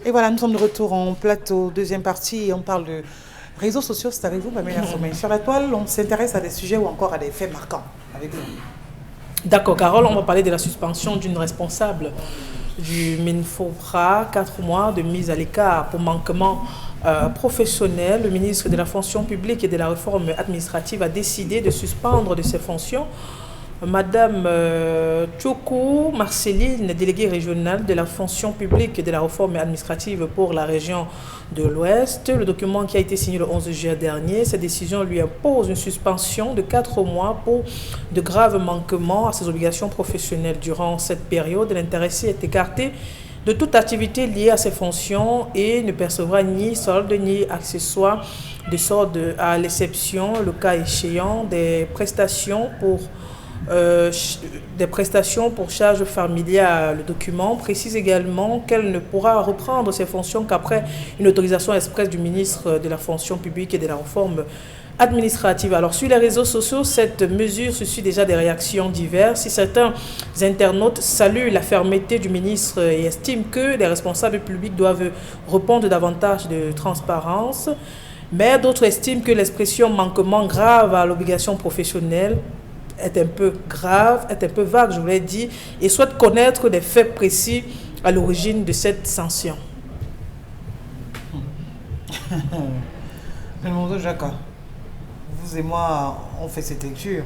Et voilà, nous sommes de retour en plateau, deuxième partie, et on parle de réseaux sociaux. C'est avec vous, Pamela Sommeil. Sur la toile, on s'intéresse à des sujets ou encore à des faits marquants. Avec vous. D'accord, Carole, on va parler de la suspension d'une responsable du MINFOPRA, 4 mois de mise à l'écart pour manquement professionnel. Le ministre de la fonction publique et de la réforme administrative a décidé de suspendre de ses fonctions Madame Tchoukou Marceline, déléguée régionale de la fonction publique et de la réforme administrative pour la région de l'Ouest. Le document qui a été signé le 11 juillet dernier, cette décision lui impose une suspension de 4 mois pour de graves manquements à ses obligations professionnelles. Durant cette période, l'intéressé est écarté de toute activité liée à ses fonctions et ne percevra ni solde ni accessoire de solde, à l'exception, le cas échéant, des prestations pour charges familiales. Le document précise également qu'elle ne pourra reprendre ses fonctions qu'après une autorisation expresse du ministre de la fonction publique et de la réforme administrative. Alors, sur les réseaux sociaux, cette mesure suscite déjà des réactions diverses. Si certains internautes saluent la fermeté du ministre et estiment que les responsables publics doivent répondre davantage de transparence, mais d'autres estiment que l'expression manquement grave à l'obligation professionnelle est un peu grave, est un peu vague, je vous l'ai dit, et souhaite connaître des faits précis à l'origine de cette sanction. Jacques, vous et moi, on fait cette lecture.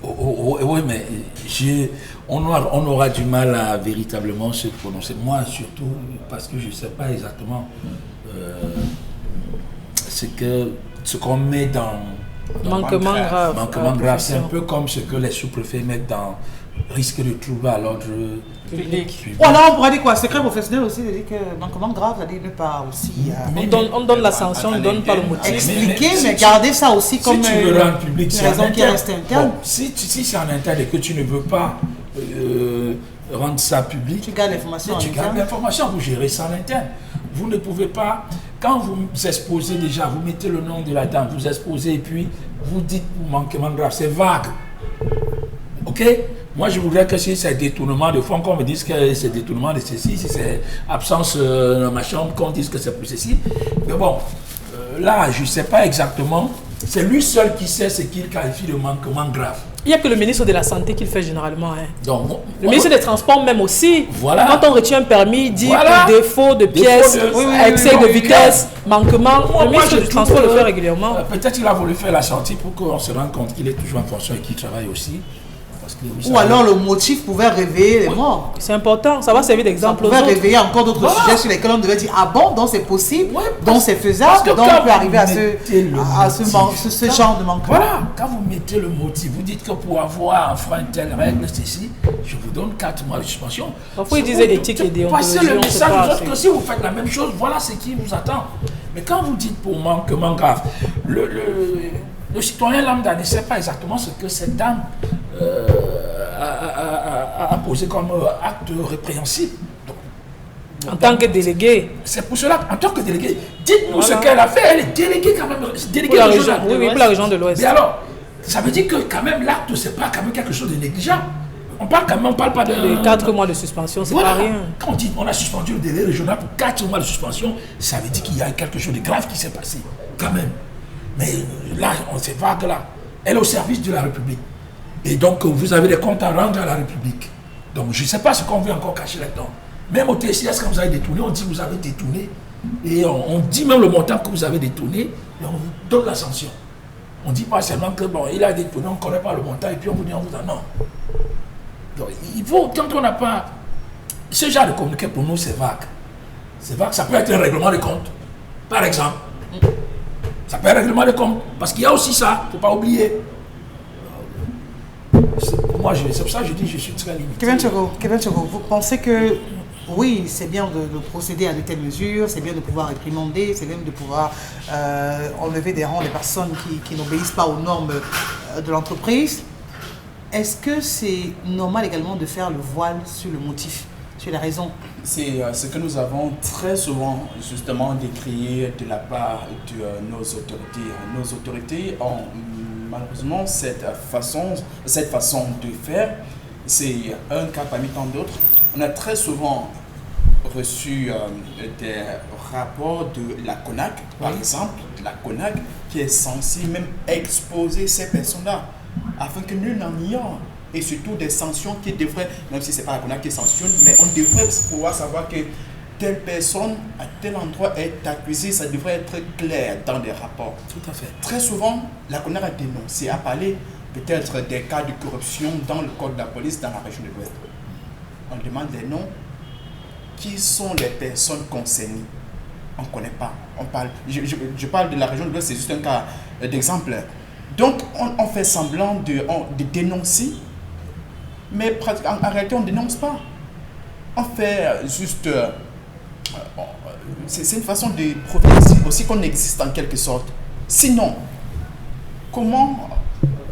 Oui, mais on aura du mal à véritablement se prononcer. Moi, surtout, parce que je ne sais pas exactement ce qu'on met dans... Manquement grave. Manquement grave, c'est un peu comme ce que les sous-préfets mettent dans risque de trouble à l'ordre public. Ou alors on pourrait dire quoi? Secret professionnel aussi, de dire que manquement grave, c'est-à-dire ne pas aussi... on donne la sanction, on ne donne pas le motif. Expliquer, mais garder ça aussi comme si tu veux rendre public, une raison qui reste interne. Bon, si c'est en interne et que tu ne veux pas rendre ça public, tu gardes l'information en interne. Tu gardes l'information, vous gérez ça en interne. Vous ne pouvez pas, quand vous exposez déjà, vous mettez le nom de la dame, vous exposez et puis vous dites manquement grave, c'est vague. Ok? Moi je voudrais que si c'est détournement de fonds, qu'on me dise que c'est détournement de ceci, si c'est absence machin, qu'on dise que c'est plus ceci. Mais bon, là je ne sais pas exactement, c'est lui seul qui sait ce qu'il qualifie de manquement grave. Il n'y a que le ministre de la Santé qui le fait généralement. Donc, le ministre des Transports même aussi. Voilà. Quand on retient un permis, il dit pour défaut de pièces, excès de vitesse, manquement. Le ministre du Transport le fait régulièrement. Peut-être qu'il a voulu faire la sortie pour qu'on se rende compte qu'il est toujours en fonction et qu'il travaille aussi. Ou alors le motif pouvait réveiller les morts. C'est important, ça va servir d'exemple aux autres. Ça pouvait réveiller encore d'autres sujets sur lesquels on devait dire ah bon, donc c'est possible, donc c'est faisable, donc on peut arriver à ce genre de manquement. Voilà, quand vous mettez le motif, vous dites que pour avoir enfreint telle règle, ceci, je vous donne 4 mois de suspension. Parfois ils disaient l'éthique et déontologie. Passez le message aux autres que si vous faites la même chose, voilà ce qui vous attend. Mais quand vous dites pour manquement grave, le citoyen lambda ne sait pas exactement ce que cette dame a posé comme acte répréhensible. En tant que délégué. C'est pour cela, en tant que délégué, dites-nous ce qu'elle a fait. Elle est déléguée quand même. Déléguée pour la région, oui, pour la région de l'Ouest. Mais alors, ça veut dire que quand même l'acte, c'est pas quand même quelque chose de négligeable. On parle quand même, on parle pas de... Les 4 mois de suspension, c'est pas rien. Quand on dit qu'on a suspendu le délai régional pour 4 mois de suspension, ça veut dire qu'il y a quelque chose de grave qui s'est passé. Quand même. Mais là, on s'est vague là. Elle est au service de la République. Et donc, vous avez des comptes à rendre à la République. Donc, je ne sais pas ce qu'on veut encore cacher là-dedans. Même au TCS, quand vous avez détourné, on dit que vous avez détourné. Et on dit même le montant que vous avez détourné, et on vous donne la sanction. On ne dit pas seulement que, bon, il a détourné, on ne connaît pas le montant, et puis on vous dit, on vous donne. Non. Donc, il faut, quand on n'a pas... Ce genre de communiqué, pour nous, c'est vague. C'est vague, ça peut être un règlement de compte, par exemple. Ça peut être un règlement de compte, parce qu'il y a aussi ça, il ne faut pas oublier. Pour moi, c'est pour ça que je dis que je suis très limité. Kevin Chogo, vous pensez que oui, c'est bien de procéder à de telles mesures, c'est bien de pouvoir réprimander, c'est bien de pouvoir enlever des rangs des personnes qui n'obéissent pas aux normes de l'entreprise. Est-ce que c'est normal également de faire le voile sur le motif, sur la raison? C'est ce que nous avons très souvent justement décrié de la part de nos autorités. Nos autorités ont malheureusement cette façon de faire. C'est un cas parmi tant d'autres. On a très souvent reçu des rapports de la CONAC, par exemple, la CONAC qui est censée même exposer ces personnes-là afin que nul n'en ignore. Et surtout des sanctions qui devraient, même si ce n'est pas la CONAC qui sanctionne, mais on devrait pouvoir savoir que telle personne à tel endroit est accusée, ça devrait être clair dans les rapports. Tout à fait. Très souvent, la CONAC a dénoncé, a parlé peut-être des cas de corruption dans le corps de la police dans la région de l'Ouest. On demande des noms. Qui sont les personnes concernées? On ne connaît pas. On parle, je parle de la région de l'Ouest, c'est juste un cas d'exemple. Donc, on fait semblant de dénoncer, mais en réalité, on ne dénonce pas. On fait juste... c'est une façon de prouver aussi qu'on existe en quelque sorte. Sinon, comment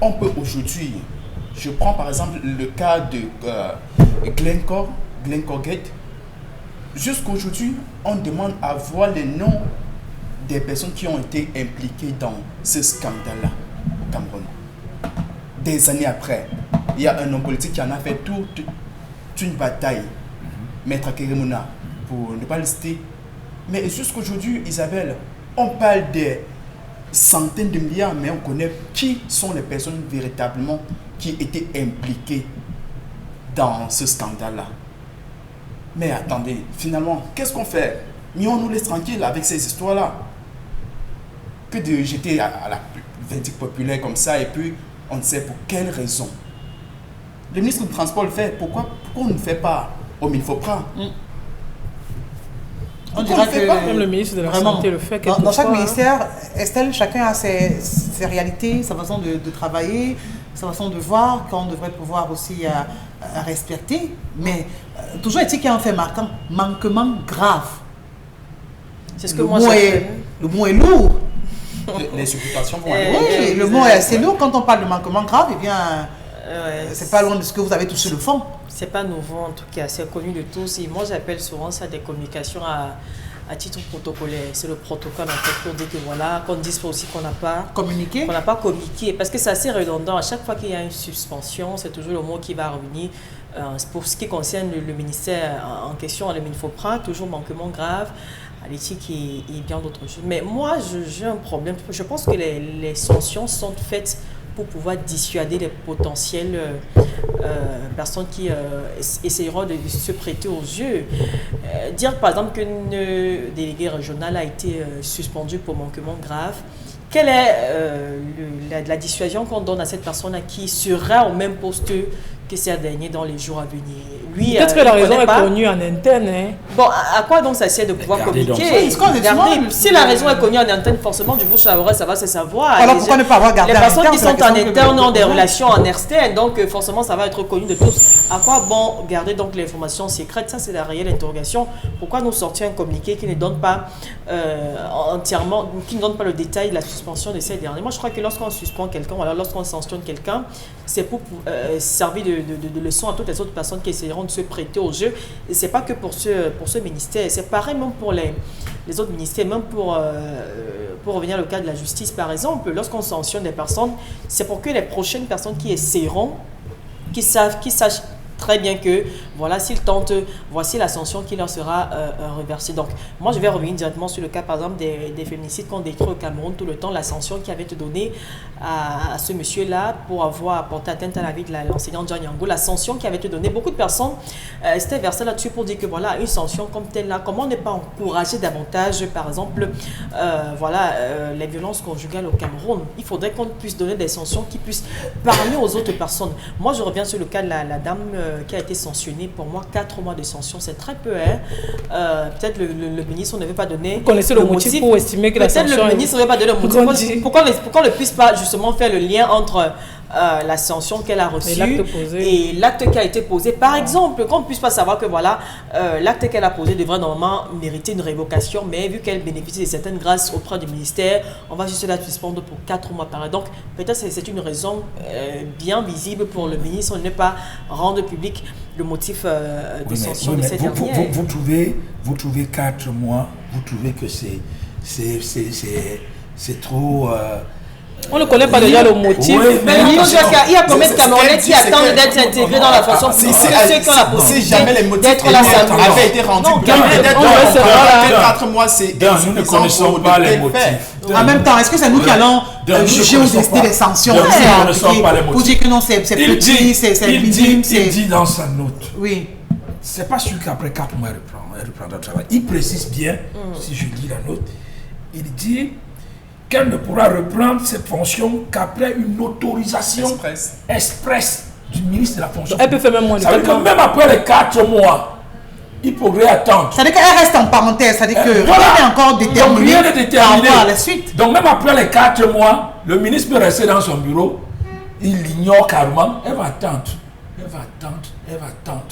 on peut aujourd'hui... Je prends par exemple le cas de Glencore Gate. Jusqu'aujourd'hui, on demande à voir les noms des personnes qui ont été impliquées dans ce scandale-là au Cameroun. Des années après, il y a un homme politique qui en a fait toute une bataille, Maître Keremouna, pour ne pas le citer. Mais jusqu'aujourd'hui, Isabelle, on parle des centaines de milliards, mais on connaît qui sont les personnes véritablement qui étaient impliquées dans ce scandale-là. Mais attendez, finalement, qu'est-ce qu'on fait? Mais on nous laisse tranquille avec ces histoires-là. Que de jeter à la verdict populaire comme ça, et puis on ne sait pour quelle raison. Le ministre du Transport le fait. Pourquoi on ne fait pas au Minfopra? On dirait que même le ministre de la Santé le fait quelquefois. Dans chaque ministère, Estelle, chacun a ses réalités, sa façon de travailler, sa façon de voir, qu'on devrait pouvoir aussi respecter. Mais toujours est-il qu'il y a un fait marquant, manquement grave. C'est ce que moi j'appelle. Le mot est lourd. Les supputations vont Oui, le mot est assez lourd. Quand on parle de manquement grave, eh bien, c'est pas loin de ce que vous avez touché le fond. C'est pas nouveau en tout cas, c'est connu de tous. Et moi j'appelle souvent ça des communications à titre protocolaire. C'est le protocole en fait pour dire que voilà, qu'on dise aussi qu'on n'a pas communiqué. Qu'on n'a pas communiqué. Parce que c'est assez redondant. À chaque fois qu'il y a une suspension, c'est toujours le mot qui va revenir. Pour ce qui concerne le ministère en question, le Minfopra, toujours manquement grave à l'éthique et bien d'autres choses. Mais moi, j'ai un problème. Je pense que les sanctions sont faites pour pouvoir dissuader les potentielles personnes qui essayeront de se prêter aux yeux. Dire par exemple qu'une déléguée régionale a été suspendue pour manquement grave, quelle est la dissuasion qu'on donne à cette personne qui sera au même poste que ces derniers dans les jours à venir? Lui, peut-être que la raison est connue en interne. Hein. Bon, à quoi donc ça sert de pouvoir communiquer? Si la raison est connue en interne, forcément, du bouche à oreille, ça va se savoir. Alors pourquoi ne pas avoir gardé les personnes qui sont en interne ont des relations relations en externe, donc forcément, ça va être connu de tous. À quoi bon garder donc l'information secrète? Ça, c'est la réelle interrogation. Pourquoi nous sortir un communiqué qui ne donne pas entièrement, qui ne donne pas le détail de la suspension de ces derniers? Moi, je crois que lorsqu'on suspend quelqu'un, ou alors lorsqu'on sanctionne quelqu'un, c'est pour servir de leçon à toutes les autres personnes qui essaieront de se prêter au jeu. Et c'est pas que pour ce ministère, c'est pareil même pour les autres ministères, même pour revenir au cas de la justice par exemple, lorsqu'on sanctionne des personnes, c'est pour que les prochaines personnes qui essaieront, qui sachent très bien que, voilà, s'ils tentent, voici la sanction qui leur sera reversée. Donc, moi, je vais revenir directement sur le cas, par exemple, des féminicides qu'on décrit au Cameroun tout le temps, la sanction qui avait été donnée à ce monsieur-là pour avoir porté atteinte à la vie de l'enseignante John Yango, la sanction qui avait été donnée. Beaucoup de personnes s'étaient versées là-dessus pour dire que, voilà, une sanction comme telle-là, comment ne pas encourager davantage, par exemple, les violences conjugales au Cameroun. Il faudrait qu'on puisse donner des sanctions qui puissent parler aux autres personnes. Moi, je reviens sur le cas de la dame qui a été sanctionnée. Pour moi, 4 mois de sanction, c'est très peu. Peut-être le ministre ne veut pas donner. Vous connaissez le motif pour estimer que la sanction... Peut-être le ministre ne veut pas donner le motif. Pourquoi on ne puisse pas justement faire le lien entre la sanction qu'elle a reçue et l'acte qui a été posé. Par exemple, qu'on ne puisse pas savoir que voilà, l'acte qu'elle a posé devrait normalement mériter une révocation, mais vu qu'elle bénéficie de certaines grâces auprès du ministère, on va juste la suspendre pour 4 mois par an. Donc, peut-être c'est une raison bien visible pour le ministre de ne pas rendre public le motif de sanction de cette dernière. Vous trouvez 4 mois, vous trouvez que c'est trop... On ne connaît pas déjà le motif. Oui, Mais il y a combien de Camerounais qui attendent d'être intégrés dans la fonction publique? Ceux qui ont la Si jamais les motifs d'être là, ça avaient été rendus Non, publics, Cameroun, peut-être 4 mois, c'est nous ne connaissons pas les motifs. En même temps, est-ce que c'est nous qui allons juger ou décider des sanctions Nous ne connaissons pas les pour motifs. dire que non, c'est petit, c'est minime, il dit dans sa note. Oui. C'est pas sûr qu'après 4 mois, elle reprendra le travail. Il précise bien, si je lis la note, il dit qu'elle ne pourra reprendre cette fonction qu'après une autorisation express du ministre de la fonction. Elle peut faire même moins de Ça veut dire que même après les 4 mois, il pourrait attendre. Ça veut dire qu'elle reste en parenthèse, ça veut dire que rien n'est encore déterminé. Donc rien n'est déterminé. Par la suite. Donc même après les 4 mois, le ministre peut rester dans son bureau, il l'ignore carrément, elle va attendre. Elle va attendre, elle va attendre.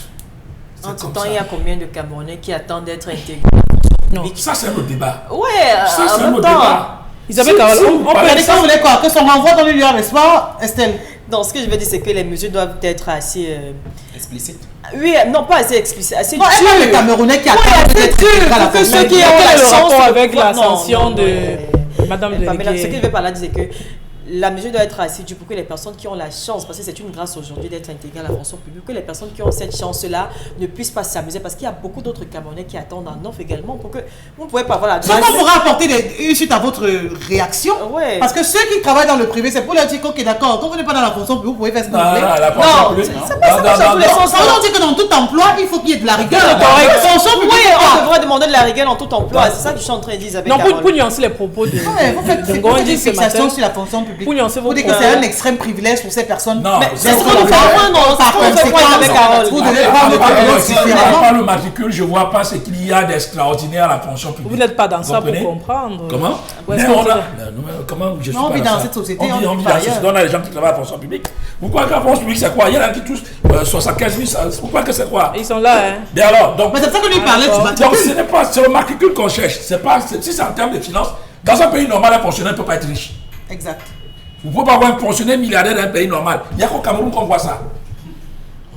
En tout temps, il y a combien de Camerounais qui attendent d'être intégrés? Non. Ça, c'est le débat. Ouais, Ça, c'est en le même temps. débat. Isabelle Carole, on peut Ça veut dire que vous voulez quoi? Que son renvoi dans l'Union, n'est-ce pas, Estelle? Non, ce que je veux dire, c'est que les mesures doivent être assez. Explicite. Oui, non, pas assez explicite, assez Non, elle parle des dures. Camerounais qui Ouais, attendent assez d'être intégrés à la dur, que fonction. ceux qui Mais ont quel la est le chance rapport de avec pouvoir- non, l'ascension non, de ouais. Madame Pamela, ce que je Déléguée? veux par là dire, c'est que la mesure doit être assez dure pour que les personnes qui ont la chance, parce que c'est une grâce aujourd'hui d'être intégrées à la fonction publique, que les personnes qui ont cette chance-là ne puissent pas s'amuser, parce qu'il y a beaucoup d'autres Camerounais qui attendent un offre également, pour que vous ne pouvez pas avoir la Ce qu'on pourra apporter une suite à votre réaction, Ouais. parce que ceux qui travaillent dans le privé, c'est pour leur dire ok, d'accord, quand vous n'êtes pas dans la fonction publique, vous pouvez faire ce que vous Non, voulez. non, la Non, fonction publique. c'est pas ça, dans tous les sens. On dit que dans tout emploi, il faut qu'il y ait de la rigueur. Oui, Fonction publique, on devrait demander de la rigueur dans tout emploi. C'est ça que je suis en train de dire, Isabelle Non, Carole. pour nuancer les propos de Ouais, vous faites une Ngondi ce fixation matin. sur la fonction publique. Pour nuancer vos Vous dites que propos. c'est un extrême privilège pour ces personnes. Non, Mais c'est c'est ce ce qu'on qu'on fait fait. moins, non, Par c'est ce qu'on fait moins avec conséquent, Carole. vous devez prendre le privilège Si on ne différemment. pas le matricule, je ne vois pas ce qu'il y a d'extraordinaire à la fonction publique. Vous n'êtes pas dans ça pour comprenez? comprendre. Comment Ouais, Mais est-ce on qu'on a. peut- Comment je suis Non, on pas vit dans ça. cette société, On vit on vit dans pas la société, ailleurs. on a des gens qui travaillent à la fonction publique. Pourquoi que la fonction publique, c'est quoi? Il y en a qui touchent 75 000. Pourquoi que c'est quoi? Ils sont là, hein. Et alors, donc. Mais c'est ça que lui parlait du Donc matricule. ce n'est pas c'est le matricule qu'on cherche. C'est pas, si c'est en termes de finances, dans un pays normal, un fonctionnaire ne peut pas être riche. Exact. Vous ne pouvez pas avoir un fonctionnaire milliardaire dans un pays normal. Il n'y a qu'au Cameroun qu'on voit ça.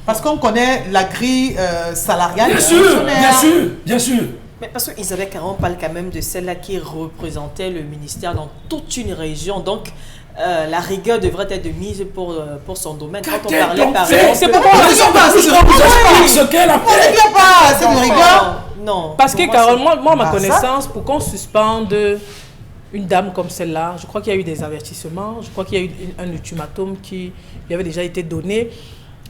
Parce qu'on connaît la grille salariale. Bien des sûr, fonctionnaires. bien sûr, bien sûr. Mais parce que Isabelle Caron parle quand même de celle-là qui représentait le ministère dans toute une région. Donc, la rigueur devrait être de mise pour son domaine. Quand on parlait par exemple... C'est pourquoi On ne dit pas, c'est ce qu'elle a on ne fait. dit pas, c'est de rigueur. Non. Parce que, pour moi, Carole, moi, à ma Ah, ça? connaissance, pour qu'on suspende une dame comme celle-là, je crois qu'il y a eu des avertissements, je crois qu'il y a eu un ultimatum qui lui avait déjà été donné.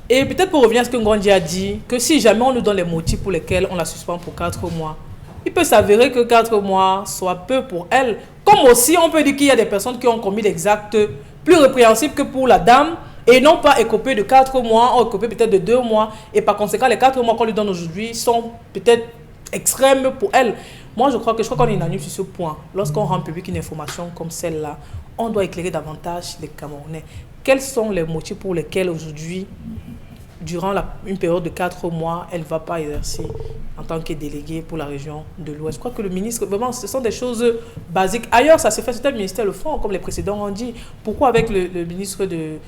Et peut-être pour revenir à ce que Ngondi a dit, que si jamais on nous donne les motifs pour lesquels on la suspend pour 4 mois, il peut s'avérer que 4 mois soit peu pour elle. Comme aussi, on peut dire qu'il y a des personnes qui ont commis des actes plus répréhensibles que pour la dame et non pas écopé de 4 mois, ou écopé peut-être de 2 mois. Et par conséquent, les 4 mois qu'on lui donne aujourd'hui sont peut-être extrêmes pour elle. Moi, je crois qu'on est unanime sur ce point. Lorsqu'on rend public une information comme celle-là, on doit éclairer davantage les Camerounais. Quels sont les motifs pour lesquels aujourd'hui, durant une période de 4 mois, elle ne va pas exercer en tant que déléguée pour la région de l'Ouest? Je crois que le ministre, vraiment, ce sont des choses basiques. Ailleurs, ça s'est fait, certains ministères le font, comme les précédents ont dit. Pourquoi avec le ministre de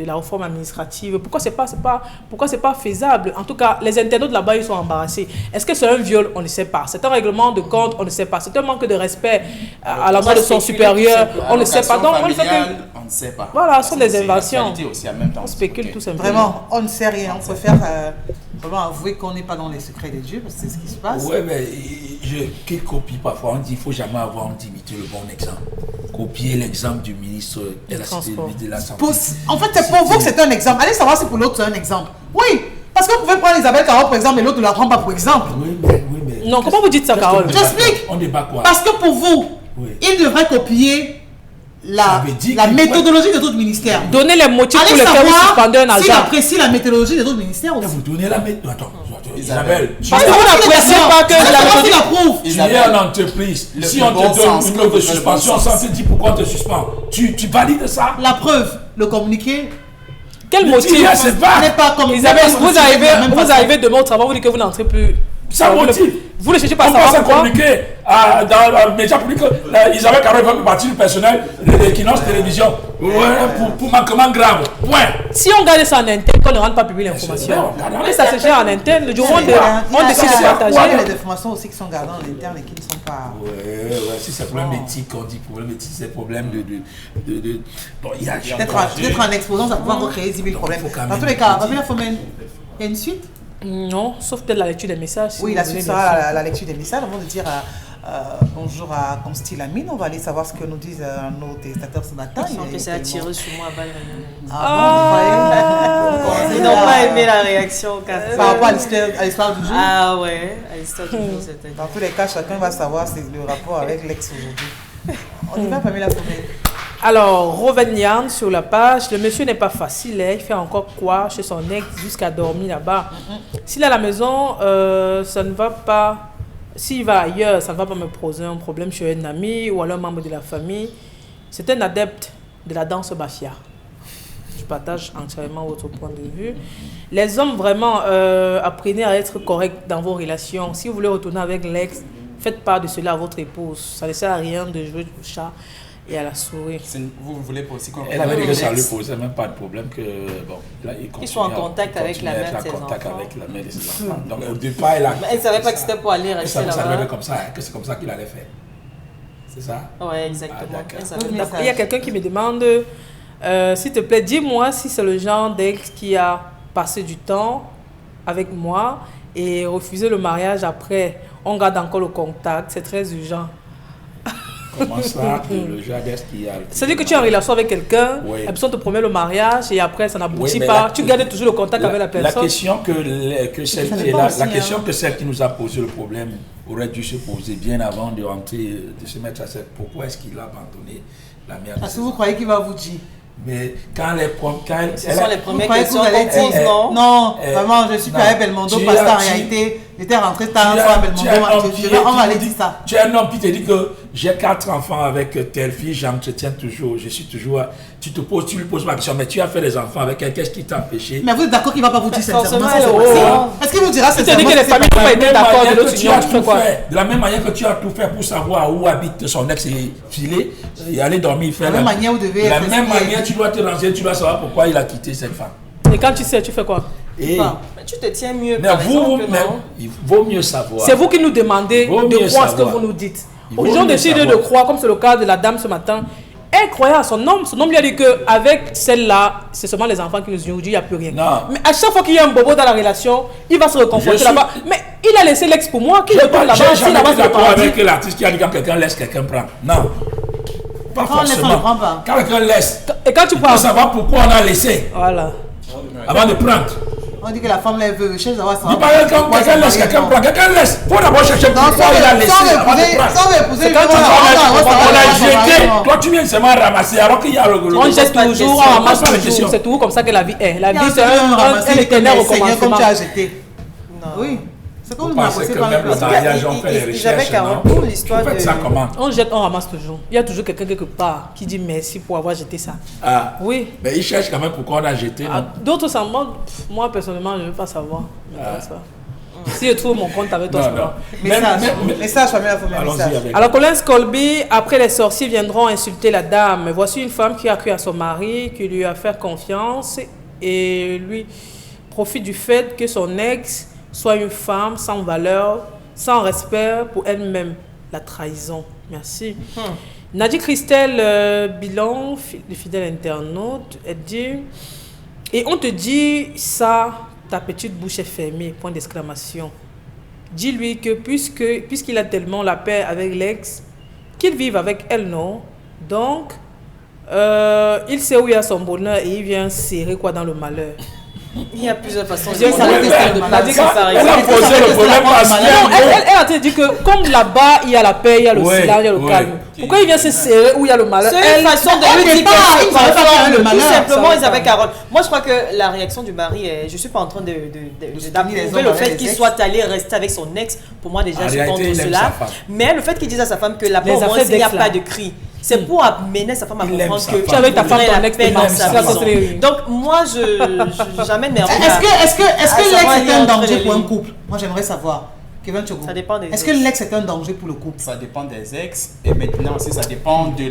la réforme administrative, pourquoi c'est pas faisable? En tout cas, les internautes là-bas, ils sont embarrassés. Est-ce que c'est un viol? On ne sait pas. C'est un règlement de compte? On ne sait pas. C'est un manque de respect à l'endroit de son supérieur? On ne sait pas. Donc, on ne fait que... On ne sait pas. Voilà, ce sont des C'est inventions. l'actualité aussi en même temps. On spécule Ok. tout simplement. Vraiment, on ne sait rien. On préfère vraiment avouer qu'on n'est pas dans les secrets de Dieu, parce que c'est ce qui se passe. Ouais, mais qui copie parfois, on dit qu'il ne faut jamais avoir d'imiter le bon exemple. Copier l'exemple du ministre de la Transport. de la Santé. En fait, c'est pour vous que c'est un exemple. Allez savoir si pour l'autre c'est un exemple. Oui, parce que vous pouvez prendre Isabelle Carole pour exemple et l'autre ne la prend pas pour exemple. Oui, mais. Non, comment vous dites ça, Carole? J'explique. On débat quoi? Parce que pour vous, Oui. il devrait copier Ça veut dire la qu'il- méthodologie de d'autres ministères. Donnez les motifs pour Allez lesquels vous savoir suspendez un s'il agent. apprécie la méthodologie de d'autres ministères aussi. Vous donnez la méthode. Attends, Isabelle. Parce que vous n'appréciez pas que Allez la savoir s'il méthode... approuve. Tu es en entreprise. Le Si on bon te donne sens, une note de le bon suspension sens. sans te dire pourquoi on te suspend, tu valides ça? La preuve, le communiqué Quel Mais motif? tu sais pas. n'est pas comme Isabelle, n'est pas vous comme- de la même arrivez façon. demain au travail, vous dites que vous n'entrez plus Ça motive. Vous ne cherchez pas à On passe savoir à pourquoi. communiquer dans les médias publics. Isabelle Carole va partir du personnel de Equinox Télévision. Pour manquement grave. Point. Si on garde ça en interne, qu'on ne rende pas public l'information. Et ça se gère en interne. Le jour où on décide de Il y a partager. des informations aussi qui sont gardées en interne et qui ne sont pas... Ouais, si c'est problème éthique, on dit problème éthique, c'est problème de... Bon, il y a... Peut-être en exposant, ça peut encore créer 10 000 problèmes. Dans tous les cas, il y a une suite. Non, sauf peut-être la lecture des messages. Si Oui, vous la voulez, suite bien sera sûr. la lecture des messages. Avant de dire bonjour à Consti Lamine, on va aller savoir ce que nous disent nos téléspectateurs ce matin. Je sens que ça a tiré sur moi à balle réelle. Ils Ils n'ont pas aimé la réaction. Par rapport à l'histoire du jour. Ah ouais, à l'histoire du jour, c'était. Dans tous les cas, chacun va savoir le rapport avec l'ex aujourd'hui. On y va, Pamela Fomé. Alors, Rovenian sur la page, le monsieur n'est pas facile, hein, il fait encore quoi chez son ex jusqu'à dormir là-bas. S'il est à la maison, ça ne va pas. S'il va ailleurs, ça ne va pas me poser un problème chez un ami ou alors un membre de la famille. C'est un adepte de la danse bafia. Je partage entièrement votre point de vue. Les hommes, vraiment, apprenez à être corrects dans vos relations. Si vous voulez retourner avec l'ex, faites part de cela à votre épouse. Ça ne sert à rien de jouer au chat et à la souris. Vous voulez pas aussi qu'on... Elle avait dit que ça ne lui posait même pas de problème que, bon, là, Ils sont en contact avec la mère de ses enfants. avec la mère de ses enfants. Donc, au départ, elle a... Elle ne savait pas que c'était pour aller rester Ça là-bas. devait comme ça, que c'est comme ça qu'il allait faire. C'est ça? Oui, exactement. d'accord. Elle savait pas. D'accord. Il y a quelqu'un qui me demande, s'il te plaît, dis-moi si c'est le genre d'ex qui a passé du temps avec moi et refusé le mariage après. On garde encore le contact, c'est très urgent. Comment ça, le jadès qui a... C'est-à-dire que tu es en relation avec quelqu'un, Oui. la personne te promet le mariage et après ça n'aboutit Oui, mais pas. la- Tu gardes toujours le contact avec la personne. La question celle Ça qui est dépend là, aussi, la hein. question que celle qui nous a posé le problème aurait dû se poser bien avant de rentrer, de se mettre à cette... Pourquoi est-ce qu'il a abandonné la mère de Parce ses que vous enfants? croyez qu'il va vous dire. Mais quand elle... Ce sont les premières croyez que questions vous allez- qu'on pose, non? Non, vraiment, je suis non. plus avec Belmondo Tu parce qu'en as- réalité, j'étais rentré tard Tu soir à es un Belmondo. homme qui On va aller dit- dire ça. Tu es un homme qui te dit que j'ai 4 enfants avec telle fille, j'entretiens toujours, je suis toujours... Tu lui poses ma question, mais tu as fait des enfants avec elle, qu'est-ce qui t'a empêché? Mais vous êtes d'accord qu'il ne va pas vous dire Forcément, sincèrement elle est ça, c'est au- passé? Est-ce qu'il vous dira Tu te dis sincèrement que les c'est familles pas- n'ont pas été d'accord de que l'autre tu union, as tu fais tout quoi? fait, de la même manière que tu as tout fait pour savoir où habite son ex et filer et aller dormir, faire La même manière, vous devez de la être même espié. manière, tu dois te renseigner, tu dois savoir pourquoi il a quitté cette femme. Et quand tu sais, tu fais quoi? Et, Pas. Mais tu te tiens mieux, mais par vous, exemple, mais non? il vaut mieux savoir. C'est vous qui nous demandez Vaut de mieux croire ce que savoir. vous nous dites. Il vaut Les gens mieux décident de savoir. croire, comme c'est le cas de la dame ce matin. Elle croyait à son homme. Son homme lui a dit qu'avec celle-là, c'est seulement les enfants qui nous unissent. Il n'y a plus rien. Non. Mais à chaque fois qu'il y a un bobo dans la relation, il va se reconforter Je suis- là-bas. Mais il a laissé l'ex pour moi. Qui J'ai retourne là-bas? Si jamais là-bas, été c'est le d'accord paradis. avec l'artiste qui a dit quand quelqu'un laisse, quelqu'un prend. Non. Pas Quand on laisse, on forcément. ne prend pas. Quand quelqu'un laisse, Et quand tu il prends. faut savoir pourquoi on a laissé Voilà. avant de prendre. On dit que la femme, elle veut chercher d'avoir ça. Dis pas quand quelqu'un laisse, quelqu'un prend. Quelqu'un laisse. Il faut d'abord chercher Donc, pourquoi il a laissé avant de si prendre. on veut épouser, quand tu On a jeté. Toi, tu viens seulement ramasser alors qu'il y a le. On jette pas de toujours, question. on ramasse Pose pas de toujours. question. C'est toujours comme ça que la vie est. La vie, Il y a c'est un éternel comme recommencement. tu as jeté. Non. Oui. C'est comme Vous vous pensez m'approchez que par même le exemple. mariage, on fait les Isabelle recherches, Carole, non? pour l'histoire Vous faites de- ça comment? On jette, on ramasse toujours. Il y a toujours quelqu'un quelque part qui dit merci pour avoir jeté ça. Ah. Oui. Mais il cherche quand même pourquoi on a jeté. Ah, non? d'autres s'en moquent. Pff, moi, personnellement, je ne veux pas savoir. Ça m'intéresse pas. Si je trouve mon compte avec toi, ça Non, va. non. Message, Pamela Fomé, Allons-y message. avec. Alors, Colin Colby, après les sorciers viendront insulter la dame. Voici une femme qui a cru à son mari, qui lui a fait confiance et lui profite du fait que son ex soit une femme sans valeur, sans respect pour elle-même. La trahison. Merci. Nadie Christelle Bilan, le fidèle internaute, elle dit et on te dit ça, ta petite bouche est fermée, point d'exclamation. Dis-lui que puisqu'il a tellement la paix avec l'ex, qu'il vive avec elle, non? Donc, il sait où il y a son bonheur et il vient serrer quoi dans le malheur. Il y a plusieurs façons de Dieu, ça voir. reste de un- pratiquer, Quand par elle a exemple. posé le problème parce Non, qu'il elle a dit que comme là-bas, il y a la paix, il y a le Ouais, silence, il y a le ouais. calme. Pourquoi il vient se serrer où il y a le malheur? C'est une façon de lui dire pas, qu'elle il se savait pas qu'il y avait le conforme. Tout malheur, simplement, ça, Isabelle ça. Carole. Moi, je crois que la réaction du mari est. Je suis pas en train les d'approuver hommes le avec fait les qu'il ex. soit allé rester avec son ex. Pour moi, déjà, En je suis réalité, contre il aime cela. sa femme. Mais le fait qu'il dise à sa femme que là-bas, Les au moins, affaires s'il n'y a d'ex, pas là. de cri. C'est pour amener sa femme à Il aime comprendre sa que femme. Tu es avec ta femme, il ton la ex, paix t'es dans mal, sa ça, maison. c'est les- Donc, moi, j'amène mes remarques. Est-ce que Ah, l'ex ça va est un aller entre danger les pour un lignes. couple? Moi, j'aimerais savoir. Kevin Chogo. Ça dépend des Est-ce que ex. l'ex est un danger pour le couple? Ça dépend des ex et maintenant aussi ça dépend de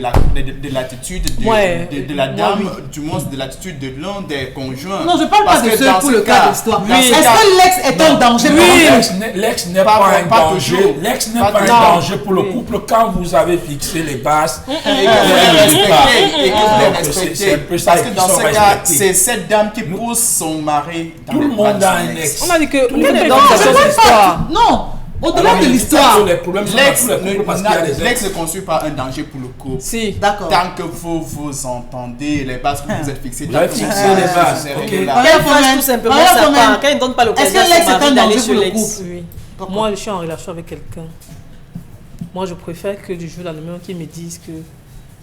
l'attitude Ouais. de la Moi, dame, oui. du moins de l'attitude de l'un des conjoints. Non, je parle Parce pas de que ce dans pour ce le cas de l'histoire. dans ce Est-ce cas- que l'ex est un danger pour le couple? L'ex n'est Pas- pas un pas danger. toujours. L'ex n'est Pas pas un toujours. danger pour le couple quand vous avez fixé les bases. et que vous les respectez, et que vous les Donc, c'est un respectez. peu ça, Parce que qu'ils dans sont ce cas, respectés. c'est cette dame qui pousse son mari dans Tout le les bras monde de a son un ex. ex. On a dit que... Tout le Quelle monde est est donc dans la sa chose de l'histoire? Non, au-delà Alors, de l'histoire. Les problèmes sont dans L'ex tous les couples parce qu'il y a des ex. l'ex ne constitue pas un danger pour le couple. Si. D'accord. Tant que vous entendez les bases que vous êtes fixées, Vous avez tant que fixé vous les êtes bases, sur ok. ces règles-là. Quand elle Maria fasse tout simplement Maria sa part, Fomen. quand elle ne donne pas l'occasion Est-ce que à l'ex son est un mari danger d'aller pour chez le l'ex. couple? Oui. Pourquoi? Moi, je suis en relation avec quelqu'un. Moi, je préfère que du jour au lendemain qu'ils me disent que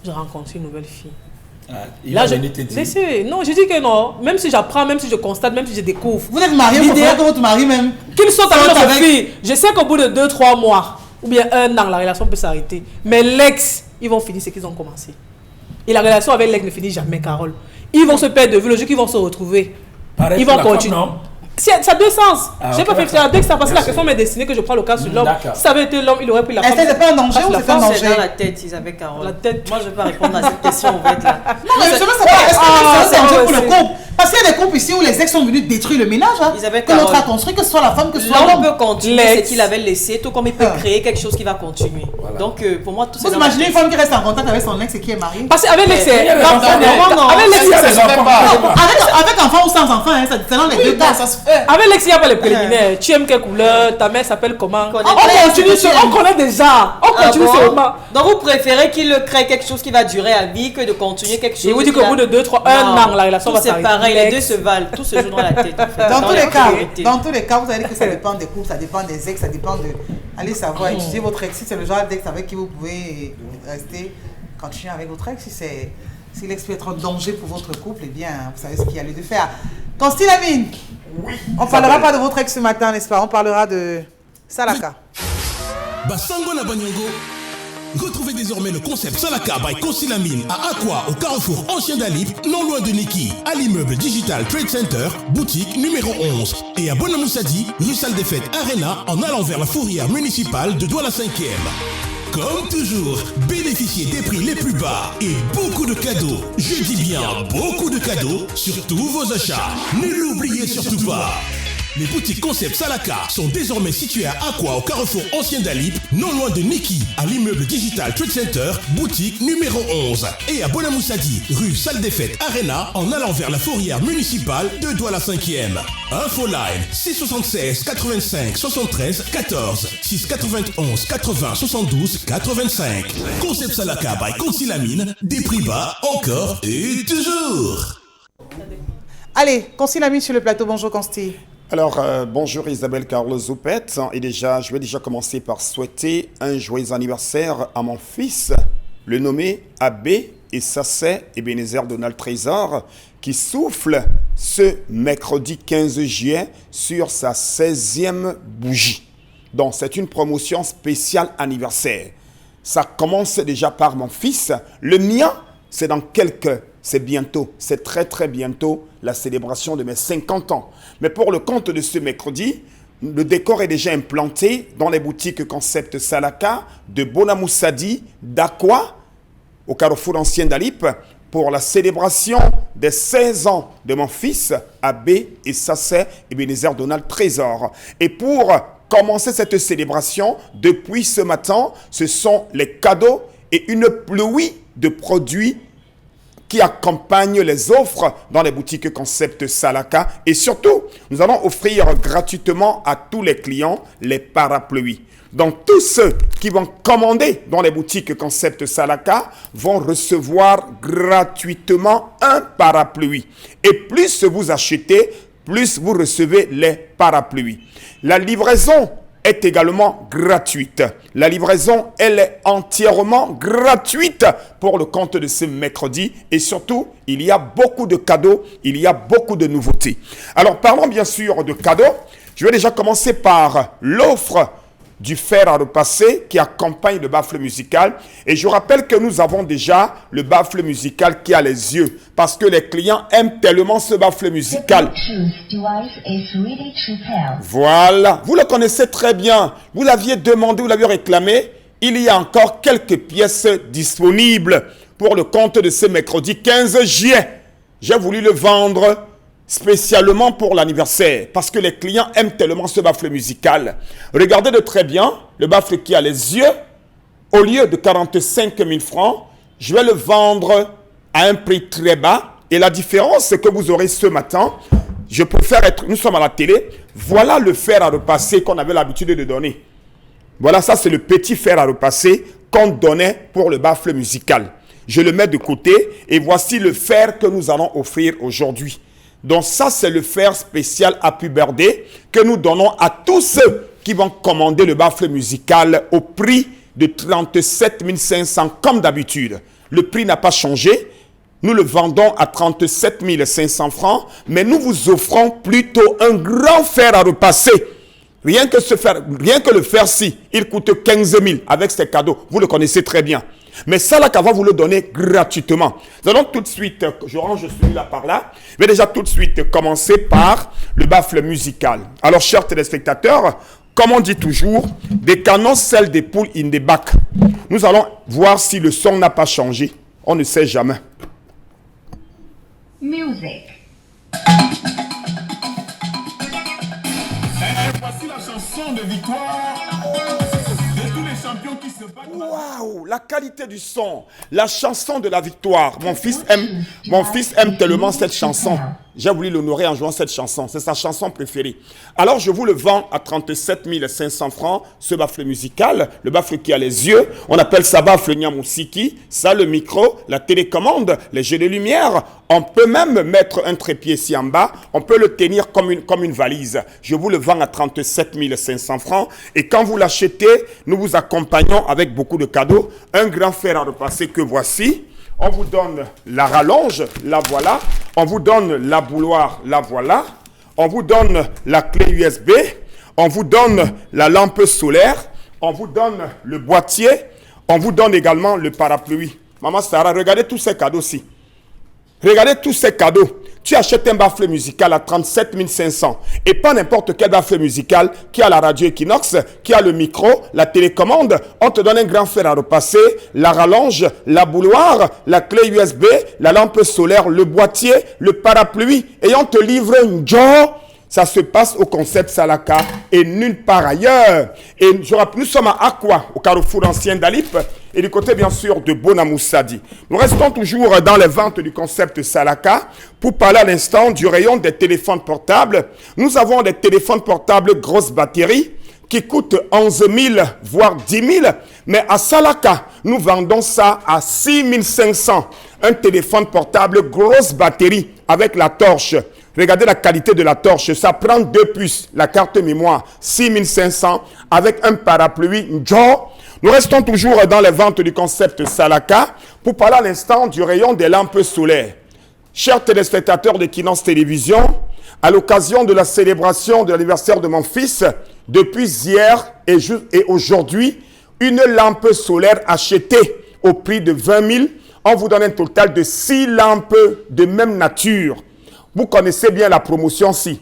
j'ai rencontré une nouvelle fille. Il Là, a je... venu te dire. Laissez. Non, je dis que non. Même si j'apprends, même si je constate, même si je découvre. Vous êtes marié, vous L'idéal- préférez que votre mari même. Qu'ils sont avec Sorte notre avec- fille. Je sais qu'au bout de 2-3 mois, ou bien 1 an, la relation peut s'arrêter. Mais l'ex, ils vont finir ce qu'ils ont commencé. Et la relation avec l'ex ne finit jamais, Carole. Ils vont se perdre de vue, le jour qu'ils vont se retrouver. Pareil Ils pour vont la femme, continuer. non? Ça a deux sens. Ah, J'ai ok, pas fait d'accord. dès que ça passe la Merci. question m'est destinée que je prends le cas sur l'homme. D'accord. Si ça avait été l'homme, il aurait pris la Est-ce femme. que c'est pas un danger Passe ou la c'est un femme, danger? C'est dans la tête, Isabelle Carole. La tête. Moi, je vais pas répondre à cette question, en fait, là. Non, mais justement, c'est pas. Est-ce que c'est un danger ouais, pour le c'est- couple? Parce qu'il y a des couples ici où les ex sont venus détruire le ménage. Hein, Isabelle que l'autre a Carole. construit, que ce soit la femme, que ce soit L'homme l'homme. peut continuer L'ex. ce qu'il avait laissé, tout comme il peut Ah. créer quelque chose qui va continuer. Voilà. Donc, pour moi, tout c'est Vous dans la imaginez une tête. femme qui reste en contact avec son ex et qui est mariée? Parce qu'avec l'ex, Il y a des enfants, non. avec l'ex, Il y a des Ça se fait enfants. pas. Avec enfant ou sans enfant, hein, c'est dans les deux cas. Ça se fait. avec l'ex, il n'y a pas les préliminaires. Tu aimes quelle couleur? Ta mère s'appelle comment? connaît On pas continue l'ex, on connaît déjà. On Ah continue bon? seulement. Donc, vous préférez qu'il crée quelque chose qui va durer à vie que de continuer quelque chose. Il vous dit qui qu'au va- bout de 2-3, 1 Non. an, la relation Tout va c'est s'arrêter. pareil, les deux L'ex. se valent, tout se joue dans la tête. En fait. Dans tous les la cas, priorité. dans tous les cas, vous allez dire que ça dépend des couples, ça dépend des ex, ça dépend de. Allez savoir, étudier votre ex. Si c'est le genre d'ex avec qui vous pouvez rester, continuer avec votre ex. Si l'ex peut être un danger pour votre couple, eh bien, vous savez ce qu'il y a lieu de faire. Constille Lamine, on ne parlera pas de votre ex ce matin, n'est-ce pas? On parlera de Salaka. Basango na Banyango. Retrouvez désormais le concept Salaka by Consilamine à Aqua au carrefour Ancien Dalip, non loin de Niki, à l'immeuble Digital Trade Center, boutique numéro 11. Et à Bonamoussadi, rue Salle des Fêtes Arena, en allant vers la fourrière municipale de Douala 5e. Comme toujours, bénéficiez des prix les plus bas et beaucoup de cadeaux. Je dis bien beaucoup de cadeaux sur tous vos achats. Ne l'oubliez surtout pas. Les boutiques Concept Salaka sont désormais situées à Aqua au carrefour Ancien Dalip, non loin de Niki, à l'immeuble Digital Trade Center, boutique numéro 11. Et à Bonamoussadi, rue Salle des Fêtes Arena, en allant vers la fourrière municipale de Douala 5e. Infoline 676 85 73 14 691 80 72 85. Concept Salaka by Consilamine, des prix bas encore et toujours. Allez, Constille Lamine sur le plateau. Bonjour Constille. Alors, bonjour Isabelle Carole Zoupette. Et je vais déjà commencer par souhaiter un joyeux anniversaire à mon fils, le nommé Abbé et Sassé Ebenezer Donald Trésor, qui souffle ce mercredi 15 juillet sur sa 16e bougie. Donc, c'est une promotion spéciale anniversaire. Ça commence déjà par mon fils. Le mien, c'est bientôt, c'est très bientôt la célébration de mes 50 ans. Mais pour le compte de ce mercredi, le décor est déjà implanté dans les boutiques Concept Salaka de Bonamoussadi, d'Aqua, au carrefour Ancien Dalip, pour la célébration des 16 ans de mon fils, Abbé et Sassé Ebenezer Donald Trésor. Et pour commencer cette célébration, depuis ce matin, ce sont les cadeaux et une pluie de produits qui accompagnent les offres dans les boutiques Concept Salaka. Et surtout, nous allons offrir gratuitement à tous les clients les parapluies. Donc, tous ceux qui vont commander dans les boutiques Concept Salaka vont recevoir gratuitement un parapluie. Et plus vous achetez, plus vous recevez les parapluies. La livraison est également gratuite. La livraison, elle est entièrement gratuite pour le compte de ce mercredi. Et surtout, il y a beaucoup de cadeaux, il y a beaucoup de nouveautés. Alors, parlons bien sûr de cadeaux. Je vais déjà commencer par l'offre du fer à repasser qui accompagne le baffle musical. Et je rappelle que nous avons déjà le baffle musical qui a les yeux, parce que les clients aiment tellement ce baffle musical. Voilà, vous le connaissez très bien. Vous l'aviez demandé, vous l'aviez réclamé. Il y a encore quelques pièces disponibles pour le compte de ce mercredi 15 juillet. J'ai voulu le vendre spécialement pour l'anniversaire, parce que les clients aiment tellement ce baffle musical. Regardez de très bien, le baffle qui a les yeux, au lieu de 45 000 francs, je vais le vendre à un prix très bas. Et la différence, c'est que vous aurez ce matin, je préfère être, nous sommes à la télé, voilà le fer à repasser qu'on avait l'habitude de donner. Voilà, ça c'est le petit fer à repasser qu'on donnait pour le baffle musical. Je le mets de côté et voici le fer que nous allons offrir aujourd'hui. Donc ça, c'est le fer spécial Happy Birthday que nous donnons à tous ceux qui vont commander le baffle musical au prix de 37 500 comme d'habitude. Le prix n'a pas changé. Nous le vendons à 37 500 francs, mais nous vous offrons plutôt un grand fer à repasser. Rien que le fer-ci, il coûte 15 000 avec ses cadeaux. Vous le connaissez très bien. Mais Salaka va vous le donner gratuitement. Nous allons tout de suite, je range celui-là par là, je vais déjà tout de suite commencer par le baffle musical. Alors, chers téléspectateurs, comme on dit toujours, des canons scellent des poules in the back. Nous allons voir si le son n'a pas changé. On ne sait jamais. Music. Et voici la chanson de victoire de tous les champions qui se battent. Waouh, la qualité du son, la chanson de la victoire. Mon fils aime tellement cette chanson. J'ai voulu l'honorer en jouant cette chanson. C'est sa chanson préférée. Alors, je vous le vends à 37 500 francs, ce baffle musical, le baffle qui a les yeux. On appelle ça baffle Nyamoussiki. Ça, le micro, la télécommande, les jeux de lumière. On peut même mettre un trépied ici en bas. On peut le tenir comme une valise. Je vous le vends à 37 500 francs. Et quand vous l'achetez, nous vous accompagnons avec beaucoup de cadeaux. Un grand fer à repasser que voici. On vous donne la rallonge, la voilà. On vous donne la bouilloire, la voilà. On vous donne la clé USB. On vous donne la lampe solaire. On vous donne le boîtier. On vous donne également le parapluie. Maman Sarah, regardez tous ces cadeaux-ci. Regardez tous ces cadeaux. Tu achètes un baffle musical à 37 500 et pas n'importe quel baffle musical qui a la radio Equinox, qui a le micro, la télécommande. On te donne un grand fer à repasser, la rallonge, la bouilloire, la clé USB, la lampe solaire, le boîtier, le parapluie et on te livre un job. Ça se passe au concept Salaka et nulle part ailleurs. Et nous sommes à Aqua, au carrefour ancien d'Alip, et du côté bien sûr de Bonamoussadi. Nous restons toujours dans les ventes du concept Salaka pour parler à l'instant du rayon des téléphones portables. Nous avons des téléphones portables grosse batterie qui coûtent 11 000 voire 10 000. Mais à Salaka, nous vendons ça à 6 500. Un téléphone portable grosse batterie avec la torche. Regardez la qualité de la torche. Ça prend 2 puces. La carte mémoire, 6 500 avec un parapluie Joe. Nous restons toujours dans les ventes du concept Salaka pour parler à l'instant du rayon des lampes solaires. Chers téléspectateurs de Equinox Télévision, à l'occasion de la célébration de l'anniversaire de mon fils, depuis hier et aujourd'hui, une lampe solaire achetée au prix de 20 000, on vous donne un total de 6 lampes de même nature. Vous connaissez bien la promotion-ci.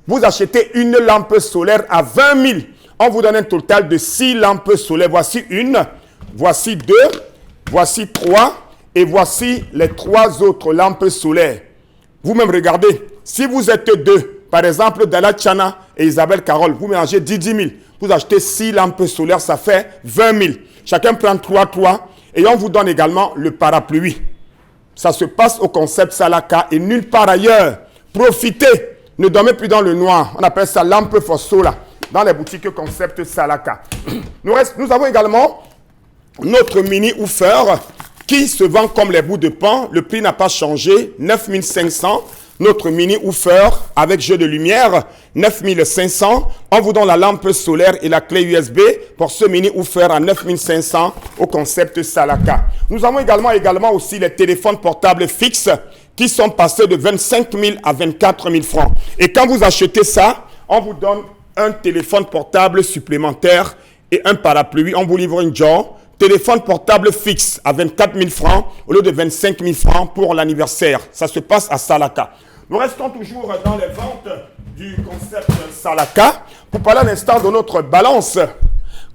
Vous achetez une lampe solaire à 20 000. On vous donne un total de 6 lampes solaires. Voici une, voici 2, voici 3 et voici les 3 autres lampes solaires. Vous-même regardez, si vous êtes 2, par exemple Dala Chana et Isabelle Carole, vous mélangez 10 000. Vous achetez 6 lampes solaires, ça fait 20 000. Chacun prend 3 et on vous donne également le parapluie. Ça se passe au concept Salaka et nulle part ailleurs. Profitez, ne dormez plus dans le noir. On appelle ça lampe Fossola dans les boutiques concept Salaka. Nous avons également notre mini woofer qui se vend comme les bouts de pain. Le prix n'a pas changé, 9 500. Notre mini woofer avec jeu de lumière, 9 500. On vous donne la lampe solaire et la clé USB pour ce mini woofer à 9 500 au concept Salaka. Nous avons également aussi les téléphones portables fixes qui sont passés de 25 000 à 24 000 francs. Et quand vous achetez ça, on vous donne un téléphone portable supplémentaire et un parapluie. On vous livre une job. Téléphone portable fixe à 24 000 francs au lieu de 25 000 francs pour l'anniversaire. Ça se passe à Salaka. Nous restons toujours dans les ventes du concept Salaka pour parler un instant de notre balance.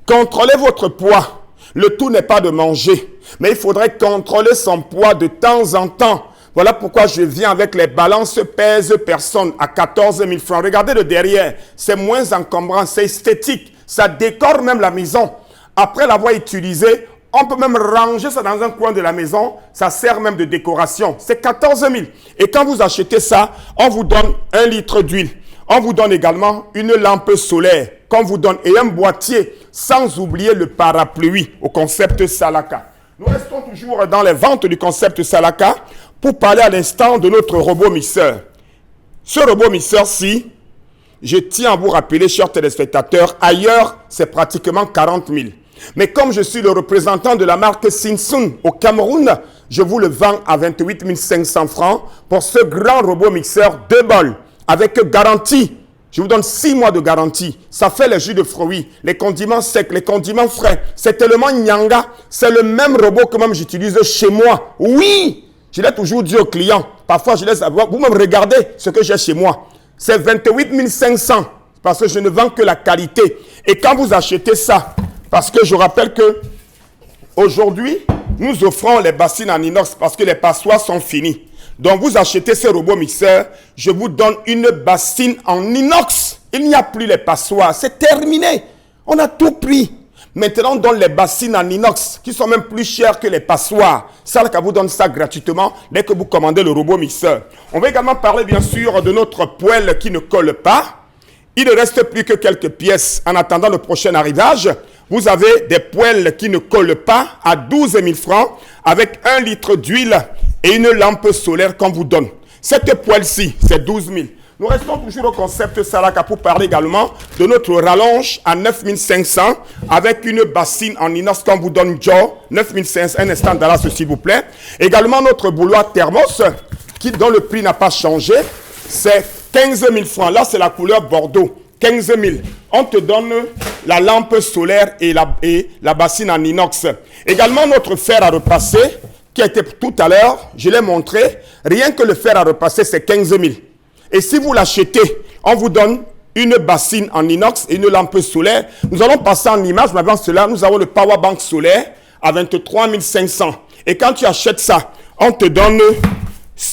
Contrôlez votre poids. Le tout n'est pas de manger, mais il faudrait contrôler son poids de temps en temps. Voilà pourquoi je viens avec les balances pèse-personne à 14 000 francs. Regardez le derrière, c'est moins encombrant, c'est esthétique, ça décore même la maison. Après l'avoir utilisé, on peut même ranger ça dans un coin de la maison. Ça sert même de décoration. C'est 14 000. Et quand vous achetez ça, on vous donne 1 litre d'huile. On vous donne également une lampe solaire qu'on vous donne et un boîtier, sans oublier le parapluie au concept Salaka. Nous restons toujours dans les ventes du concept Salaka pour parler à l'instant de notre robot mixeur. Ce robot mixeur-ci, je tiens à vous rappeler, chers téléspectateurs, ailleurs, c'est pratiquement 40 000. Mais comme je suis le représentant de la marque Sinsun au Cameroun, je vous le vends à 28 500 francs pour ce grand robot mixeur 2 bols avec garantie. Je vous donne 6 mois de garantie. Ça fait les jus de fruits, les condiments secs, les condiments frais. C'est tellement nyanga. C'est le même robot que même j'utilise chez moi. Oui, je l'ai toujours dit aux clients. Parfois, je laisse savoir. Vous-même regardez ce que j'ai chez moi. C'est 28 500 parce que je ne vends que la qualité. Et quand vous achetez ça, parce que je rappelle que aujourd'hui, nous offrons les bassines en inox parce que les passoires sont finis. Donc, vous achetez ce robot mixeur, je vous donne une bassine en inox. Il n'y a plus les passoires, c'est terminé. On a tout pris. Maintenant, on donne les bassines en inox qui sont même plus chères que les passoires. Salaka vous donne ça gratuitement dès que vous commandez le robot mixeur. On va également parler bien sûr de notre poêle qui ne colle pas. Il ne reste plus que quelques pièces en attendant le prochain arrivage. Vous avez des poêles qui ne collent pas à 12 000 francs avec 1 litre d'huile et une lampe solaire qu'on vous donne. Cette poêle-ci, c'est 12 000. Nous restons toujours au concept Salaka pour parler également de notre rallonge à 9 500 avec une bassine en inox qu'on vous donne, Joe. 9 500, un instant d'Alas s'il vous plaît. Également notre bouilloire thermos dont le prix n'a pas changé, c'est 15 000 francs. Là, c'est la couleur Bordeaux. 15 000. On te donne la lampe solaire et la bassine en inox. Également, notre fer à repasser, qui a été tout à l'heure, je l'ai montré. Rien que le fer à repasser, c'est 15 000. Et si vous l'achetez, on vous donne une bassine en inox et une lampe solaire. Nous allons passer en image, mais avant cela, nous avons le power bank solaire à 23 500. Et quand tu achètes ça, on te donne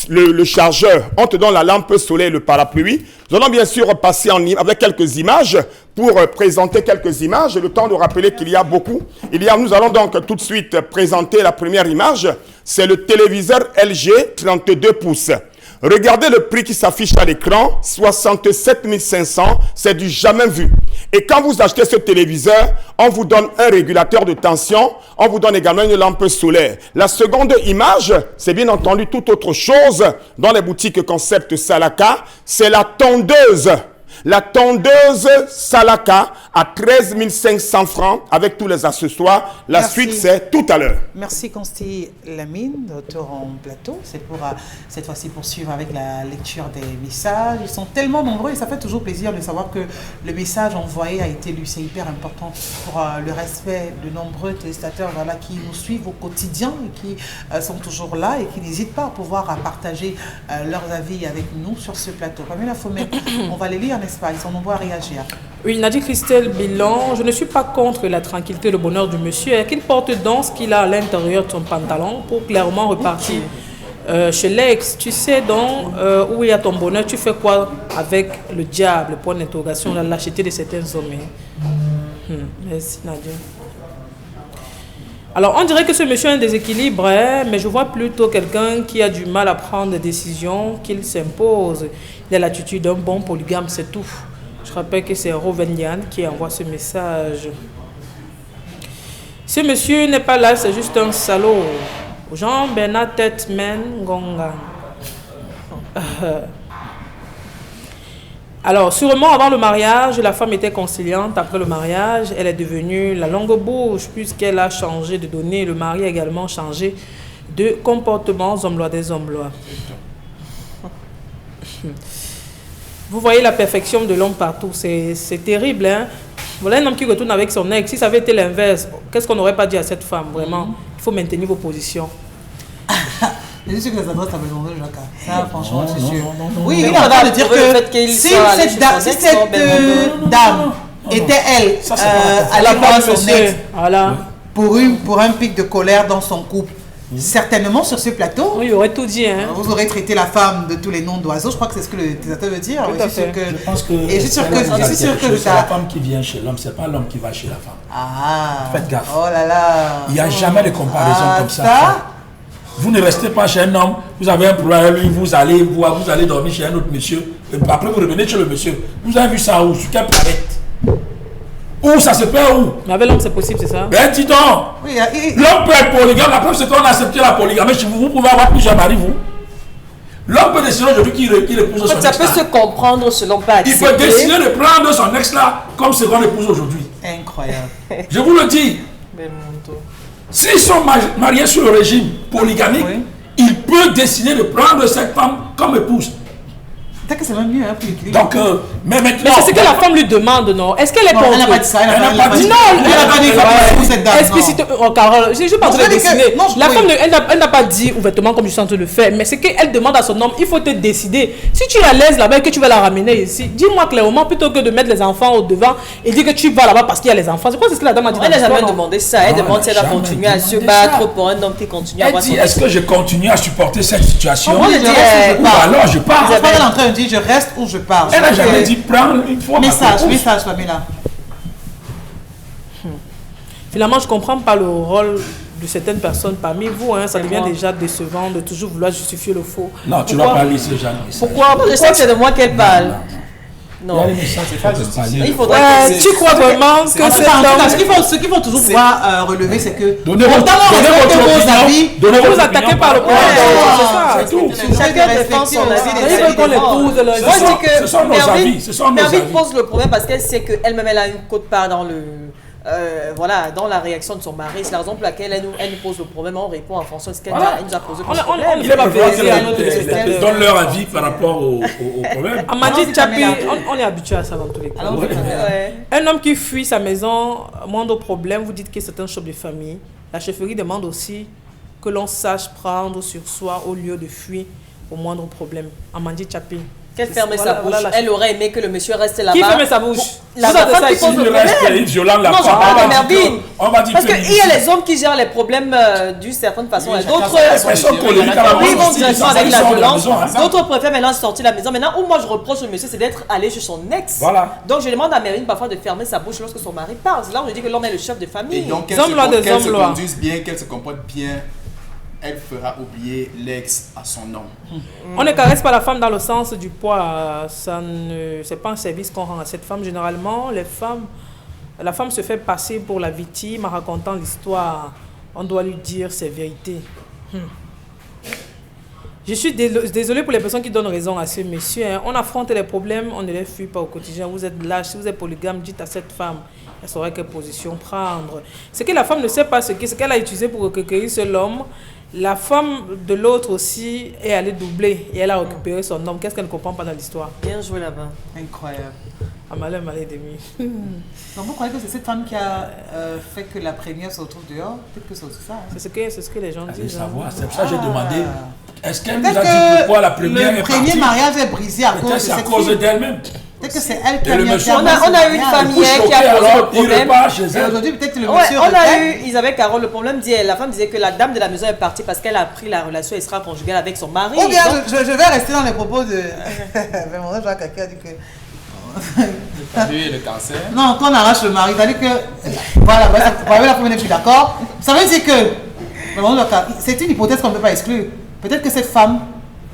le chargeur, on te donne la lampe solaire et le parapluie. Nous allons bien sûr passer avec quelques images pour présenter quelques images. Le temps de rappeler qu'il y a beaucoup. Nous allons donc tout de suite présenter la première image. C'est le téléviseur LG 32 pouces. Regardez le prix qui s'affiche à l'écran, 67 500, c'est du jamais vu. Et quand vous achetez ce téléviseur, on vous donne un régulateur de tension, on vous donne également une lampe solaire. La seconde image, c'est bien entendu toute autre chose dans les boutiques concept Salaka, c'est la tondeuse. La tondeuse Salaka à 13 500 francs avec tous les accessoires. La suite, c'est tout à l'heure. Merci Consti Lamine, docteur en plateau. C'est pour cette fois-ci poursuivre avec la lecture des messages. Ils sont tellement nombreux et ça fait toujours plaisir de savoir que le message envoyé a été lu. C'est hyper important pour le respect de nombreux téléspectateurs qui nous suivent au quotidien et qui sont toujours là et qui n'hésitent pas à pouvoir partager leurs avis avec nous sur ce plateau. Pamela Fomé, on va les lire, n'est-ce pas? Ils sont nombreux à réagir. Oui, Nadie Christelle Bilan, je ne suis pas contre la tranquillité et le bonheur du monsieur, qu'il porte donc ce qu'il a à l'intérieur de son pantalon pour clairement repartir. Chez l'ex, tu sais donc où il y a ton bonheur, tu fais quoi avec le diable? Point d'interrogation, la lâcheté de certains hommes. Merci Nadia. Alors, on dirait que ce monsieur a un déséquilibre, mais je vois plutôt quelqu'un qui a du mal à prendre des décisions, qu'il s'impose. Il a l'attitude d'un bon polygame, c'est tout. Je rappelle que c'est Rovenian qui envoie ce message. Ce monsieur n'est pas là, c'est juste un salaud. Jean-Bernard Tetmen Gonga. Alors, sûrement avant le mariage, la femme était conciliante. Après le mariage, elle est devenue la longue bouche puisqu'elle a changé de données. Le mari a également changé de comportement. Hommes-lois des hommes-lois. Vous voyez la perfection de l'homme partout. C'est terrible, hein? Voilà un homme qui retourne avec son ex. Si ça avait été l'inverse, qu'est-ce qu'on n'aurait pas dit à cette femme? Vraiment, il faut maintenir vos positions. Je suis sûr que les adresses à Maison Jacques. Ça, franchement, c'est sûr. non. Oui, il est en train de dire que si cette dame était elle allée voir son ex pour un pic de colère dans son couple, certainement sur ce plateau, oui, il aurait tout dit. Hein. Vous aurez traité la femme de tous les noms d'oiseaux. Je crois que c'est ce que le utilisateur veut dire. Tout à fait. Je pense que et je suis sûr que c'est la femme qui vient chez l'homme, c'est pas l'homme qui va chez la femme. Ah. Faites gaffe. Oh là là. Il n'y a jamais de comparaison comme ça. Vous ne restez pas chez un homme, vous avez un problème avec lui, vous allez dormir chez un autre monsieur, et après vous revenez chez le monsieur. Vous avez vu ça où? Sur quelle planète? Où ça se perd où? Mais avec l'homme, c'est possible, c'est ça? Ben dis donc! Oui, l'homme peut être polygame, la preuve c'est qu'on a accepté la polygamie chez vous, vous pouvez avoir plusieurs maris, vous. L'homme peut décider aujourd'hui qu'il épouse son ex. Ça peut se comprendre selon pas accepter. Il peut décider de prendre son ex là comme seconde épouse aujourd'hui. Incroyable. Je vous le dis. S'ils sont mariés sur le régime polygamique, il peut décider de prendre cette femme comme épouse. Peut-être que c'est même mieux pour l'équilibre. Donc, mais maintenant. Mais c'est ce que la femme lui demande, non? Est-ce qu'elle est contre? Elle n'a pas dit ça. Elle n'a pas dit. Non, elle n'a pas dit pour cette dame. Explicitement. Oh, Carole, je pas en train de décider. La femme, elle n'a pas dit ouvertement comme je suis en train de le faire, mais c'est qu'elle demande à son homme, il faut te décider. Si tu la laisses là-bas et que tu vas la ramener ici, dis-moi clairement plutôt que de mettre les enfants au devant et dire que tu vas là-bas parce qu'il y a les enfants. C'est quoi ce que la dame a dit? Elle n'a jamais demandé ça. Elle demande si elle va continuer à se battre pour un homme qui continue à avoir son Elle dit, est-ce que je continue à supporter cette situation? Ou alors je pars. Elle est en train de dire, je reste ou je pars. Elle n'a jamais dit prendre une fois. Message, Pamela. Finalement, je ne comprends pas le rôle de certaines personnes parmi vous. Hein, ça devient déjà décevant de toujours vouloir justifier le faux. Non, tu n'as pas lu ce genre de message. Pourquoi je sais que c'est de moi qu'elle parle. Non. Il faudrait tu crois vraiment que c'est ce qu'il faut toujours pouvoir relever, c'est que donnez votre avis, vous attaquez par le pouvoir. C'est tout. Chacun défend son avis. Moi, je dis que ce sont nos avis. Ce sont nos avis. Mervyn pose le problème parce qu'elle sait qu'elle-même elle a une quote-part dans le voilà, dans la réaction de son mari. C'est la raison pour laquelle elle nous pose le problème. On répond en fonction de ce qu'elle nous a posé comme problème. Il est pas donne leur avis par rapport au problème. Amandine Tchapi, on est habitué à ça dans tous les cas. Un homme qui fuit sa maison, moindre problème, vous dites que c'est un choc de famille. La chefferie demande aussi que l'on sache prendre sur soi au lieu de fuir au moindre problème. Amandine Tchapi. Qu'elle ferme sa bouche. Elle aurait aimé que le monsieur reste là-bas. Qui ferme sa bouche? La femme qui pose le problème. Non, je parle de Mervyn. Parce qu'il y a les hommes qui gèrent les problèmes d'une certaine façon. D'autres vont directement avec la violence. D'autres préfèrent maintenant sortir de la maison. Maintenant, où moi je reproche au monsieur, c'est d'être allé chez son ex. Donc je demande à Mervyn parfois de fermer sa bouche lorsque son mari parle. C'est là où je dis que l'homme est le chef de famille. Et donc, qu'elle se conduise bien, qu'elle se comporte bien, elle fera oublier l'ex à son nom. On ne caresse pas la femme dans le sens du poids. C'est pas un service qu'on rend à cette femme. Généralement, la femme se fait passer pour la victime en racontant l'histoire. On doit lui dire ses vérités. Je suis désolée pour les personnes qui donnent raison à ce monsieur. Hein. On affronte les problèmes, on ne les fuit pas au quotidien. Vous êtes lâche, si vous êtes polygame, dites à cette femme, elle saurait quelle position prendre. Ce que la femme ne sait pas, ce qu'elle a utilisé pour recueillir seul homme. La femme de l'autre aussi est allée doubler et elle a récupéré son homme. Qu'est-ce qu'elle ne comprend pas dans l'histoire? Bien joué là-bas. Incroyable. Amalé demi. Donc vous croyez que c'est cette femme qui a fait que la première se retrouve dehors? Peut-être que c'est aussi ça. Hein? C'est ce que les gens disent. C'est pour ça que j'ai demandé. Est-ce qu'elle nous a dit pourquoi la première est partie? Le premier mariage est brisé à cause de cette fille. d'elle-même. Peut-être que c'est elle qui a mis on a eu une famille qui a posé le problème. Et aujourd'hui, peut-être que le monsieur Isabelle Carole, le problème, la femme disait que la dame de la maison est partie parce qu'elle a pris la relation extra-conjugale avec son mari. Ou bien, je vais rester dans les propos de... Mon Jacques Kaki a dit que... le cancer. Non, quand on arrache le mari, c'est-à-dire que... Voilà, la première, je suis d'accord. Ça veut dire que... C'est une hypothèse qu'on ne peut pas exclure. Peut-être que cette femme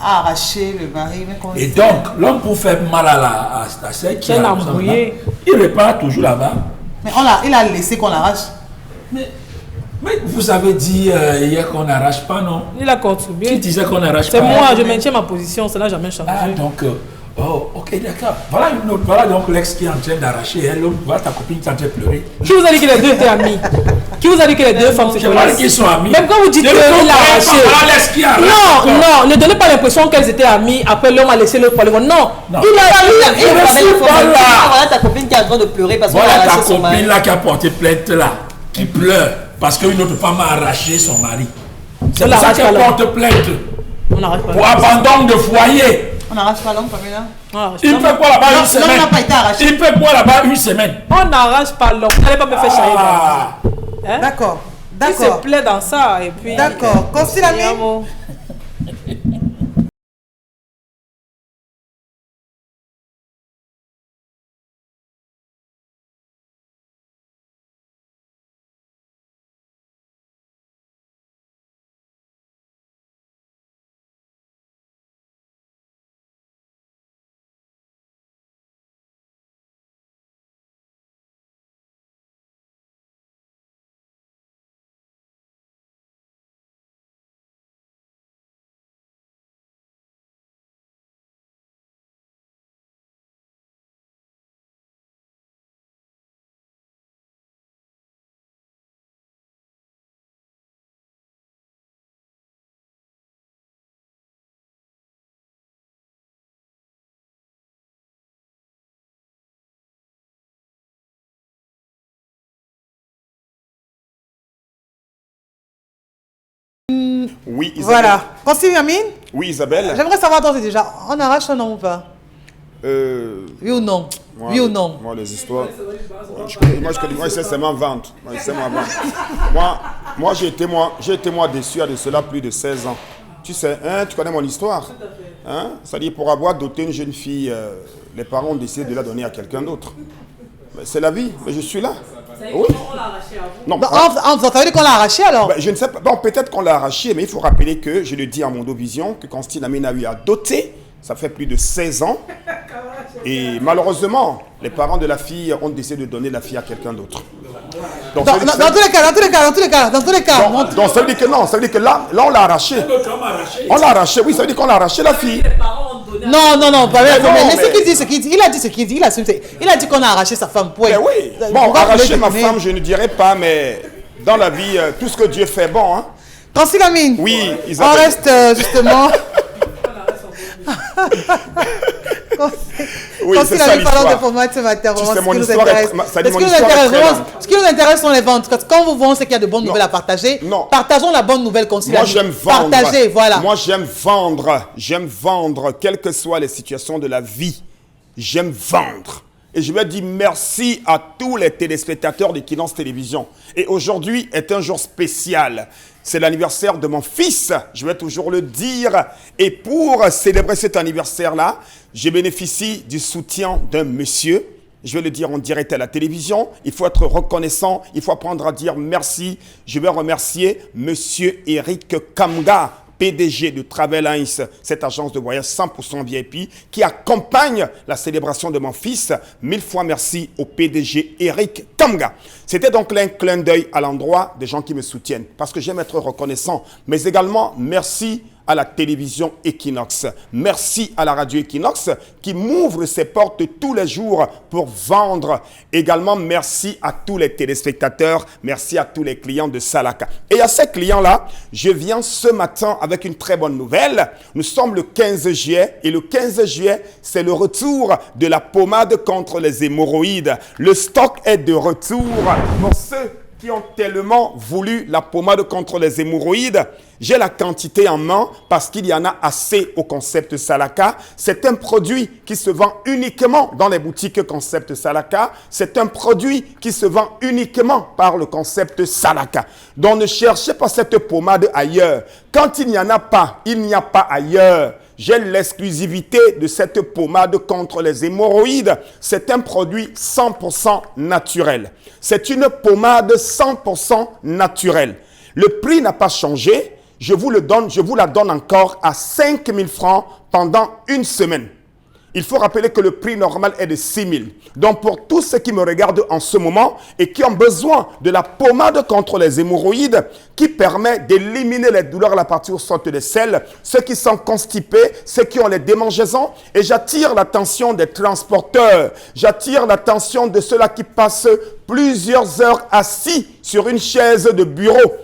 a arraché le mari. Et donc, l'homme pour faire mal à celle qui a embrouillé, il repart toujours là-bas. Mais il a laissé qu'on l'arrache. Mais vous avez dit hier qu'on n'arrache pas, non? Il a contribué. Qui disait qu'on n'arrache pas? C'est moi, je maintiens ma position, ça n'a jamais changé. Donc, Oh, ok, d'accord. Voilà une autre. Voilà donc l'ex qui est en train d'arracher. Elle, l'autre, voilà ta copine qui est en train de pleurer. Qui vous a dit que les deux étaient amis? Qui vous a dit que les deux femmes se Je vois qu'ils sont amis. Même quand vous dites qu'il a arraché. Voilà l'ex qui arrache. Non, ne donnez pas l'impression qu'elles étaient amies. Après, l'homme a laissé l'autre parler. Non, il a Voilà ta copine qui est en train de pleurer parce qu'on a Voilà ta arraché son mari. copine là qui a porté plainte là, qui pleure parce qu'une autre femme a arraché son mari. C'est pour ça qu'elle porte plainte. On n'arrête pas. Pour abandon de foyer. On n'arrache pas l'homme, Pamela. Il fait quoi là-bas une semaine? L'homme n'a pas été arraché. Il fait quoi là-bas une semaine? On n'arrache pas l'homme. Vous n'allez pas me faire charrier. Hein? D'accord. Il se plaît dans ça et puis. D'accord. Consilami. Oui, Isabelle. Voilà. Consilami. Oui, Isabelle. J'aimerais savoir toi déjà, on arrache un nom ou pas? Oui ou non? Oui ou non? Moi, les histoires. Moi, c'est seulement vente. Moi, j'ai été déçu de cela plus de 16 ans. Tu sais, hein, tu connais mon histoire. Hein? C'est-à-dire, pour avoir doté une jeune fille, les parents ont décidé de la donner à quelqu'un d'autre. C'est la vie, mais je suis là. Oui. On l'a arraché à vous. Non, Vous entendez qu'on l'a arraché alors? je ne sais pas. Bon, peut-être qu'on l'a arraché, mais il faut rappeler que, je le dis à Mondovision, que Constantine a eu à doter, ça fait plus de 16 ans. Et malheureusement, les parents de la fille ont décidé de donner la fille à quelqu'un d'autre. Dans tous les cas. Donc ça veut dire que non, ça veut dire que là on l'a arraché. On l'a arraché, oui, ça veut dire qu'on l'a arraché la fille. Non, pas vrai. Mais mais- ce qu'il dit, il a dit ce qu'il dit. Il a dit qu'on a arraché sa femme. Point. Mais oui, bon, Pourquoi vous arracher voulez ma deviner? femme, je ne dirais pas, mais dans la vie, tout ce que Dieu fait bon, hein. Consilami. Oui, On Isabelle. reste justement. Oui, c'est ça Consilami, parlons de l'histoire. format ce matin. Tu vraiment, sais, ce mon qui nous histoire intéresse. ça dit Ce mon qui nous histoire est intéresse, très vraiment, longue. ce qui nous intéresse sont les ventes. Quand vous vendez, c'est qu'il y a de bonnes nouvelles à partager. Non. Partageons la bonne nouvelle, Consilami. Moi, j'aime vendre. Partagez, voilà. Moi, j'aime vendre, quelles que soient les situations de la vie. J'aime vendre. Et je vais dire merci à tous les téléspectateurs de Kinance Télévision. Et aujourd'hui est un jour spécial. C'est l'anniversaire de mon fils, je vais toujours le dire. Et pour célébrer cet anniversaire-là, je bénéficie du soutien d'un monsieur. Je vais le dire en direct à la télévision. Il faut être reconnaissant. Il faut apprendre à dire merci. Je vais remercier monsieur Eric Kamga, PDG de Travel Lines, cette agence de voyage 100% VIP qui accompagne la célébration de mon fils. 1000 fois merci au PDG Eric Kamga. C'était donc un clin d'œil à l'endroit des gens qui me soutiennent parce que j'aime être reconnaissant. Mais également, merci à la télévision Equinox. Merci à la radio Equinox qui m'ouvre ses portes tous les jours pour vendre. Également, merci à tous les téléspectateurs. Merci à tous les clients de Salaka. Et à ces clients-là, je viens ce matin avec une très bonne nouvelle. Nous sommes le 15 juillet et le 15 juillet, c'est le retour de la pommade contre les hémorroïdes. Le stock est de retour pour ceux qui ont tellement voulu la pommade contre les hémorroïdes. J'ai la quantité en main parce qu'il y en a assez au concept Salaka. C'est un produit qui se vend uniquement dans les boutiques concept Salaka. C'est un produit qui se vend uniquement par le concept Salaka. Donc ne cherchez pas cette pommade ailleurs. Quand il n'y en a pas, il n'y a pas ailleurs. J'ai l'exclusivité de cette pommade contre les hémorroïdes. C'est un produit 100% naturel. C'est une pommade 100% naturelle. Le prix n'a pas changé. Je vous la donne encore à 5 000 francs pendant une semaine. Il faut rappeler que le prix normal est de 6 000. Donc pour tous ceux qui me regardent en ce moment et qui ont besoin de la pommade contre les hémorroïdes qui permet d'éliminer les douleurs à la partie où sortent des selles, ceux qui sont constipés, ceux qui ont les démangeaisons, et j'attire l'attention des transporteurs, j'attire l'attention de ceux-là qui passent plusieurs heures assis sur une chaise de bureau,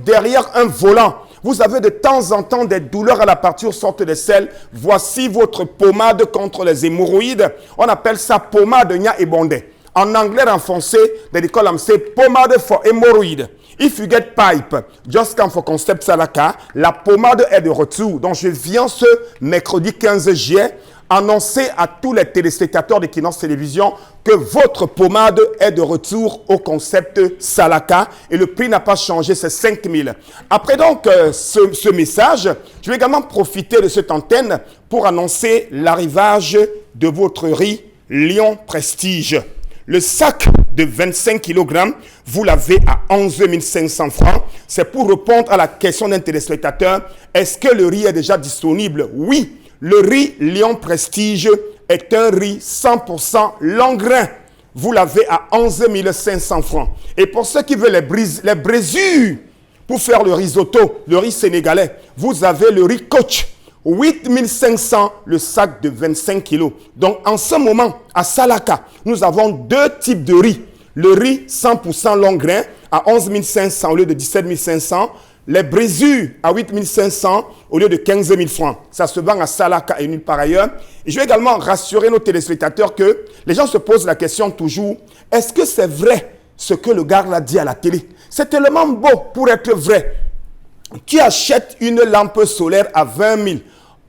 derrière un volant. Vous avez de temps en temps des douleurs à la partie où sortent des selles. Voici votre pommade contre les hémorroïdes. On appelle ça pommade nya ebonde. En anglais, en français, they call them say pommade for hemorrhoid. If you get pipe, just come for Concept Salaka. La pommade est de retour. Donc, je viens ce mercredi 15 juillet annoncer à tous les téléspectateurs de Kinance Télévision que votre pommade est de retour au Concept Salaka et le prix n'a pas changé, c'est 5 000. Après donc ce message, je vais également profiter de cette antenne pour annoncer l'arrivage de votre riz Lion Prestige. Le sac de 25 kg, vous l'avez à 11 500 francs. C'est pour répondre à la question d'un téléspectateur. Est-ce que le riz est déjà disponible? Oui. Le riz Lion Prestige est un riz 100% long grain. Vous l'avez à 11 500 francs. Et pour ceux qui veulent les brisures pour faire le risotto, le riz sénégalais, vous avez le riz Coach. 8 500, le sac de 25 kilos. Donc, en ce moment, à Salaka, nous avons deux types de riz. Le riz 100% long grain à 11 500 au lieu de 17 500. Les brisures à 8 500 au lieu de 15 000 francs. Ça se vend à Salaka et nulle part ailleurs. Et je vais également rassurer nos téléspectateurs que les gens se posent la question toujours, est-ce que c'est vrai ce que le gars l'a dit à la télé? C'est tellement beau pour être vrai. Qui achète une lampe solaire à 20 000?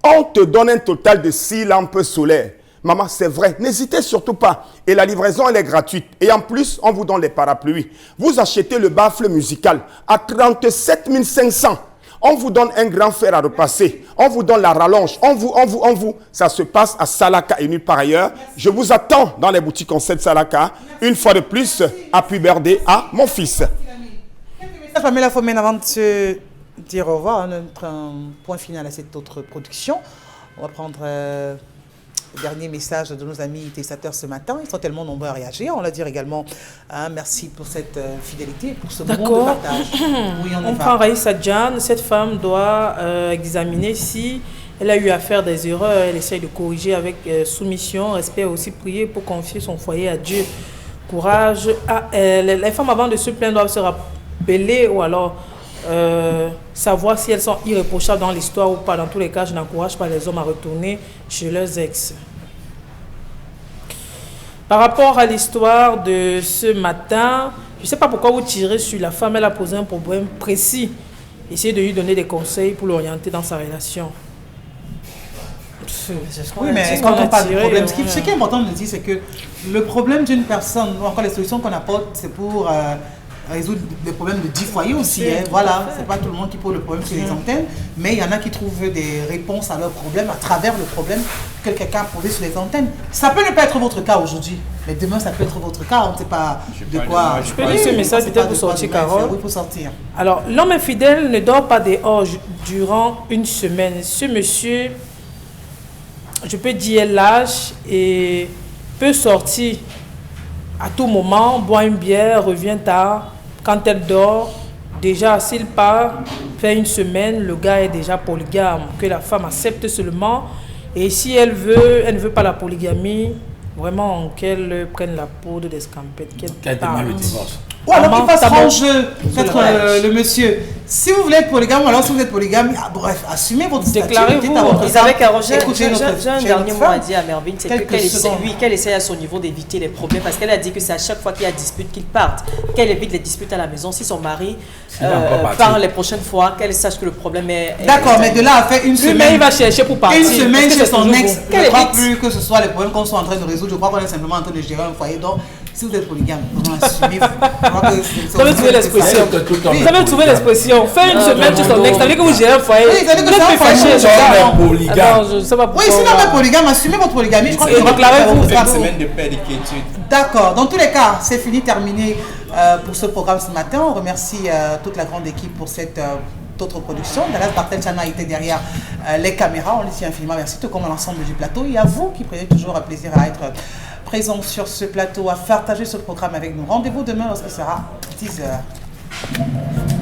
On te donne un total de 6 lampes solaires. Maman, c'est vrai, n'hésitez surtout pas. Et la livraison, elle est gratuite. Et en plus, on vous donne les parapluies. Vous achetez le baffle musical à 37 500. On vous donne un grand fer à repasser. On vous donne la rallonge. On vous. Ça se passe à Salaka et nulle part ailleurs. Je vous attends dans les boutiques Concept Salaka. Une fois de plus, happy birthday à mon fils. Pamela Fomen, avant de se dire au revoir, notre point final à cette autre production. On va prendre le dernier message de nos amis téléspectateurs ce matin. Ils sont tellement nombreux à réagir. On leur dit également merci pour cette fidélité, pour ce moment de partage. Oui, on prend Raïssa Djan. Cette femme doit examiner si elle a eu à faire des erreurs. Elle essaye de corriger avec soumission, respect, aussi prier pour confier son foyer à Dieu. Courage à elle. Les femmes, avant de se plaindre, doivent se rappeler ou alors savoir si elles sont irréprochables dans l'histoire ou pas. Dans tous les cas, je n'encourage pas les hommes à retourner chez leurs ex. Par rapport à l'histoire de ce matin, je ne sais pas pourquoi vous tirez sur la femme. Elle a posé un problème précis. Essayez de lui donner des conseils pour l'orienter dans sa relation. Oui, mais quand on parle de problème, ce qui est important de dire, c'est que le problème d'une personne, ou encore les solutions qu'on apporte, c'est pour résoudre les problèmes de 10 foyers aussi. Voilà, c'est pas tout le monde qui pose le problème sur les antennes, mais il y en a qui trouvent des réponses à leurs problèmes à travers le problème que quelqu'un a posé sur les antennes. Ça peut ne pas être votre cas aujourd'hui, mais demain ça peut être votre cas. On ne sait pas de quoi. Je peux lire ce message peut-être pour sortir, Carole. Oui, pour sortir. Alors, l'homme infidèle ne dort pas dehors durant une semaine. Ce monsieur, je peux dire lâche et peut sortir à tout moment, boire une bière, revient tard. Quand elle dort, déjà s'il part, fait une semaine, le gars est déjà polygame. Que la femme accepte seulement. Et si elle ne veut pas la polygamie, vraiment qu'elle prenne la poudre d'escampette. Qu'elle demande le divorce. Ou alors qu'il fasse franc-jeu, peut-être le monsieur. Si vous voulez être polygame, ou alors si vous êtes polygame, bref, assumez votre statut. Déclarez-vous. Isabelle Carole, j'ai un dernier mot à dire à Mervyn, c'est qu'elle essaie à son niveau d'éviter les problèmes, parce qu'elle a dit que c'est à chaque fois qu'il y a dispute qu'il parte, qu'elle évite les disputes à la maison. Si son mari part les prochaines fois, qu'elle sache que le problème est... D'accord, mais de là à faire une semaine... Mais il va chercher pour partir. Une semaine chez son ex, je ne crois plus que ce soit les problèmes qu'on soit en train de résoudre, je crois qu'on est simplement en train de gérer un foyer. Donc, si vous êtes polygame, vraiment assumez-vous. Vous avez trouvé l'expression. Vous avez trouvé l'expression. Faire une semaine chez son ex, ça veut dire que vous gérez un foyer. Oui, ça veut dire que c'est un foyer. Polygame. Je ne sais pas pourquoi. Oui, sinon, mais polygame, assumez votre polygamie. Je crois que déclarez-vous. Une semaine de paix et d'inquiétude. D'accord. Dans tous les cas, c'est fini, terminé pour ce programme ce matin. On remercie toute la grande équipe pour cette d'autres productions. Dallas Bartel-Chana était derrière les caméras. On lui dit infiniment merci, tout comme l'ensemble du plateau. Et à vous qui prenez toujours un plaisir à être présent sur ce plateau, à partager ce programme avec nous. Rendez-vous demain lorsqu'il sera 10h.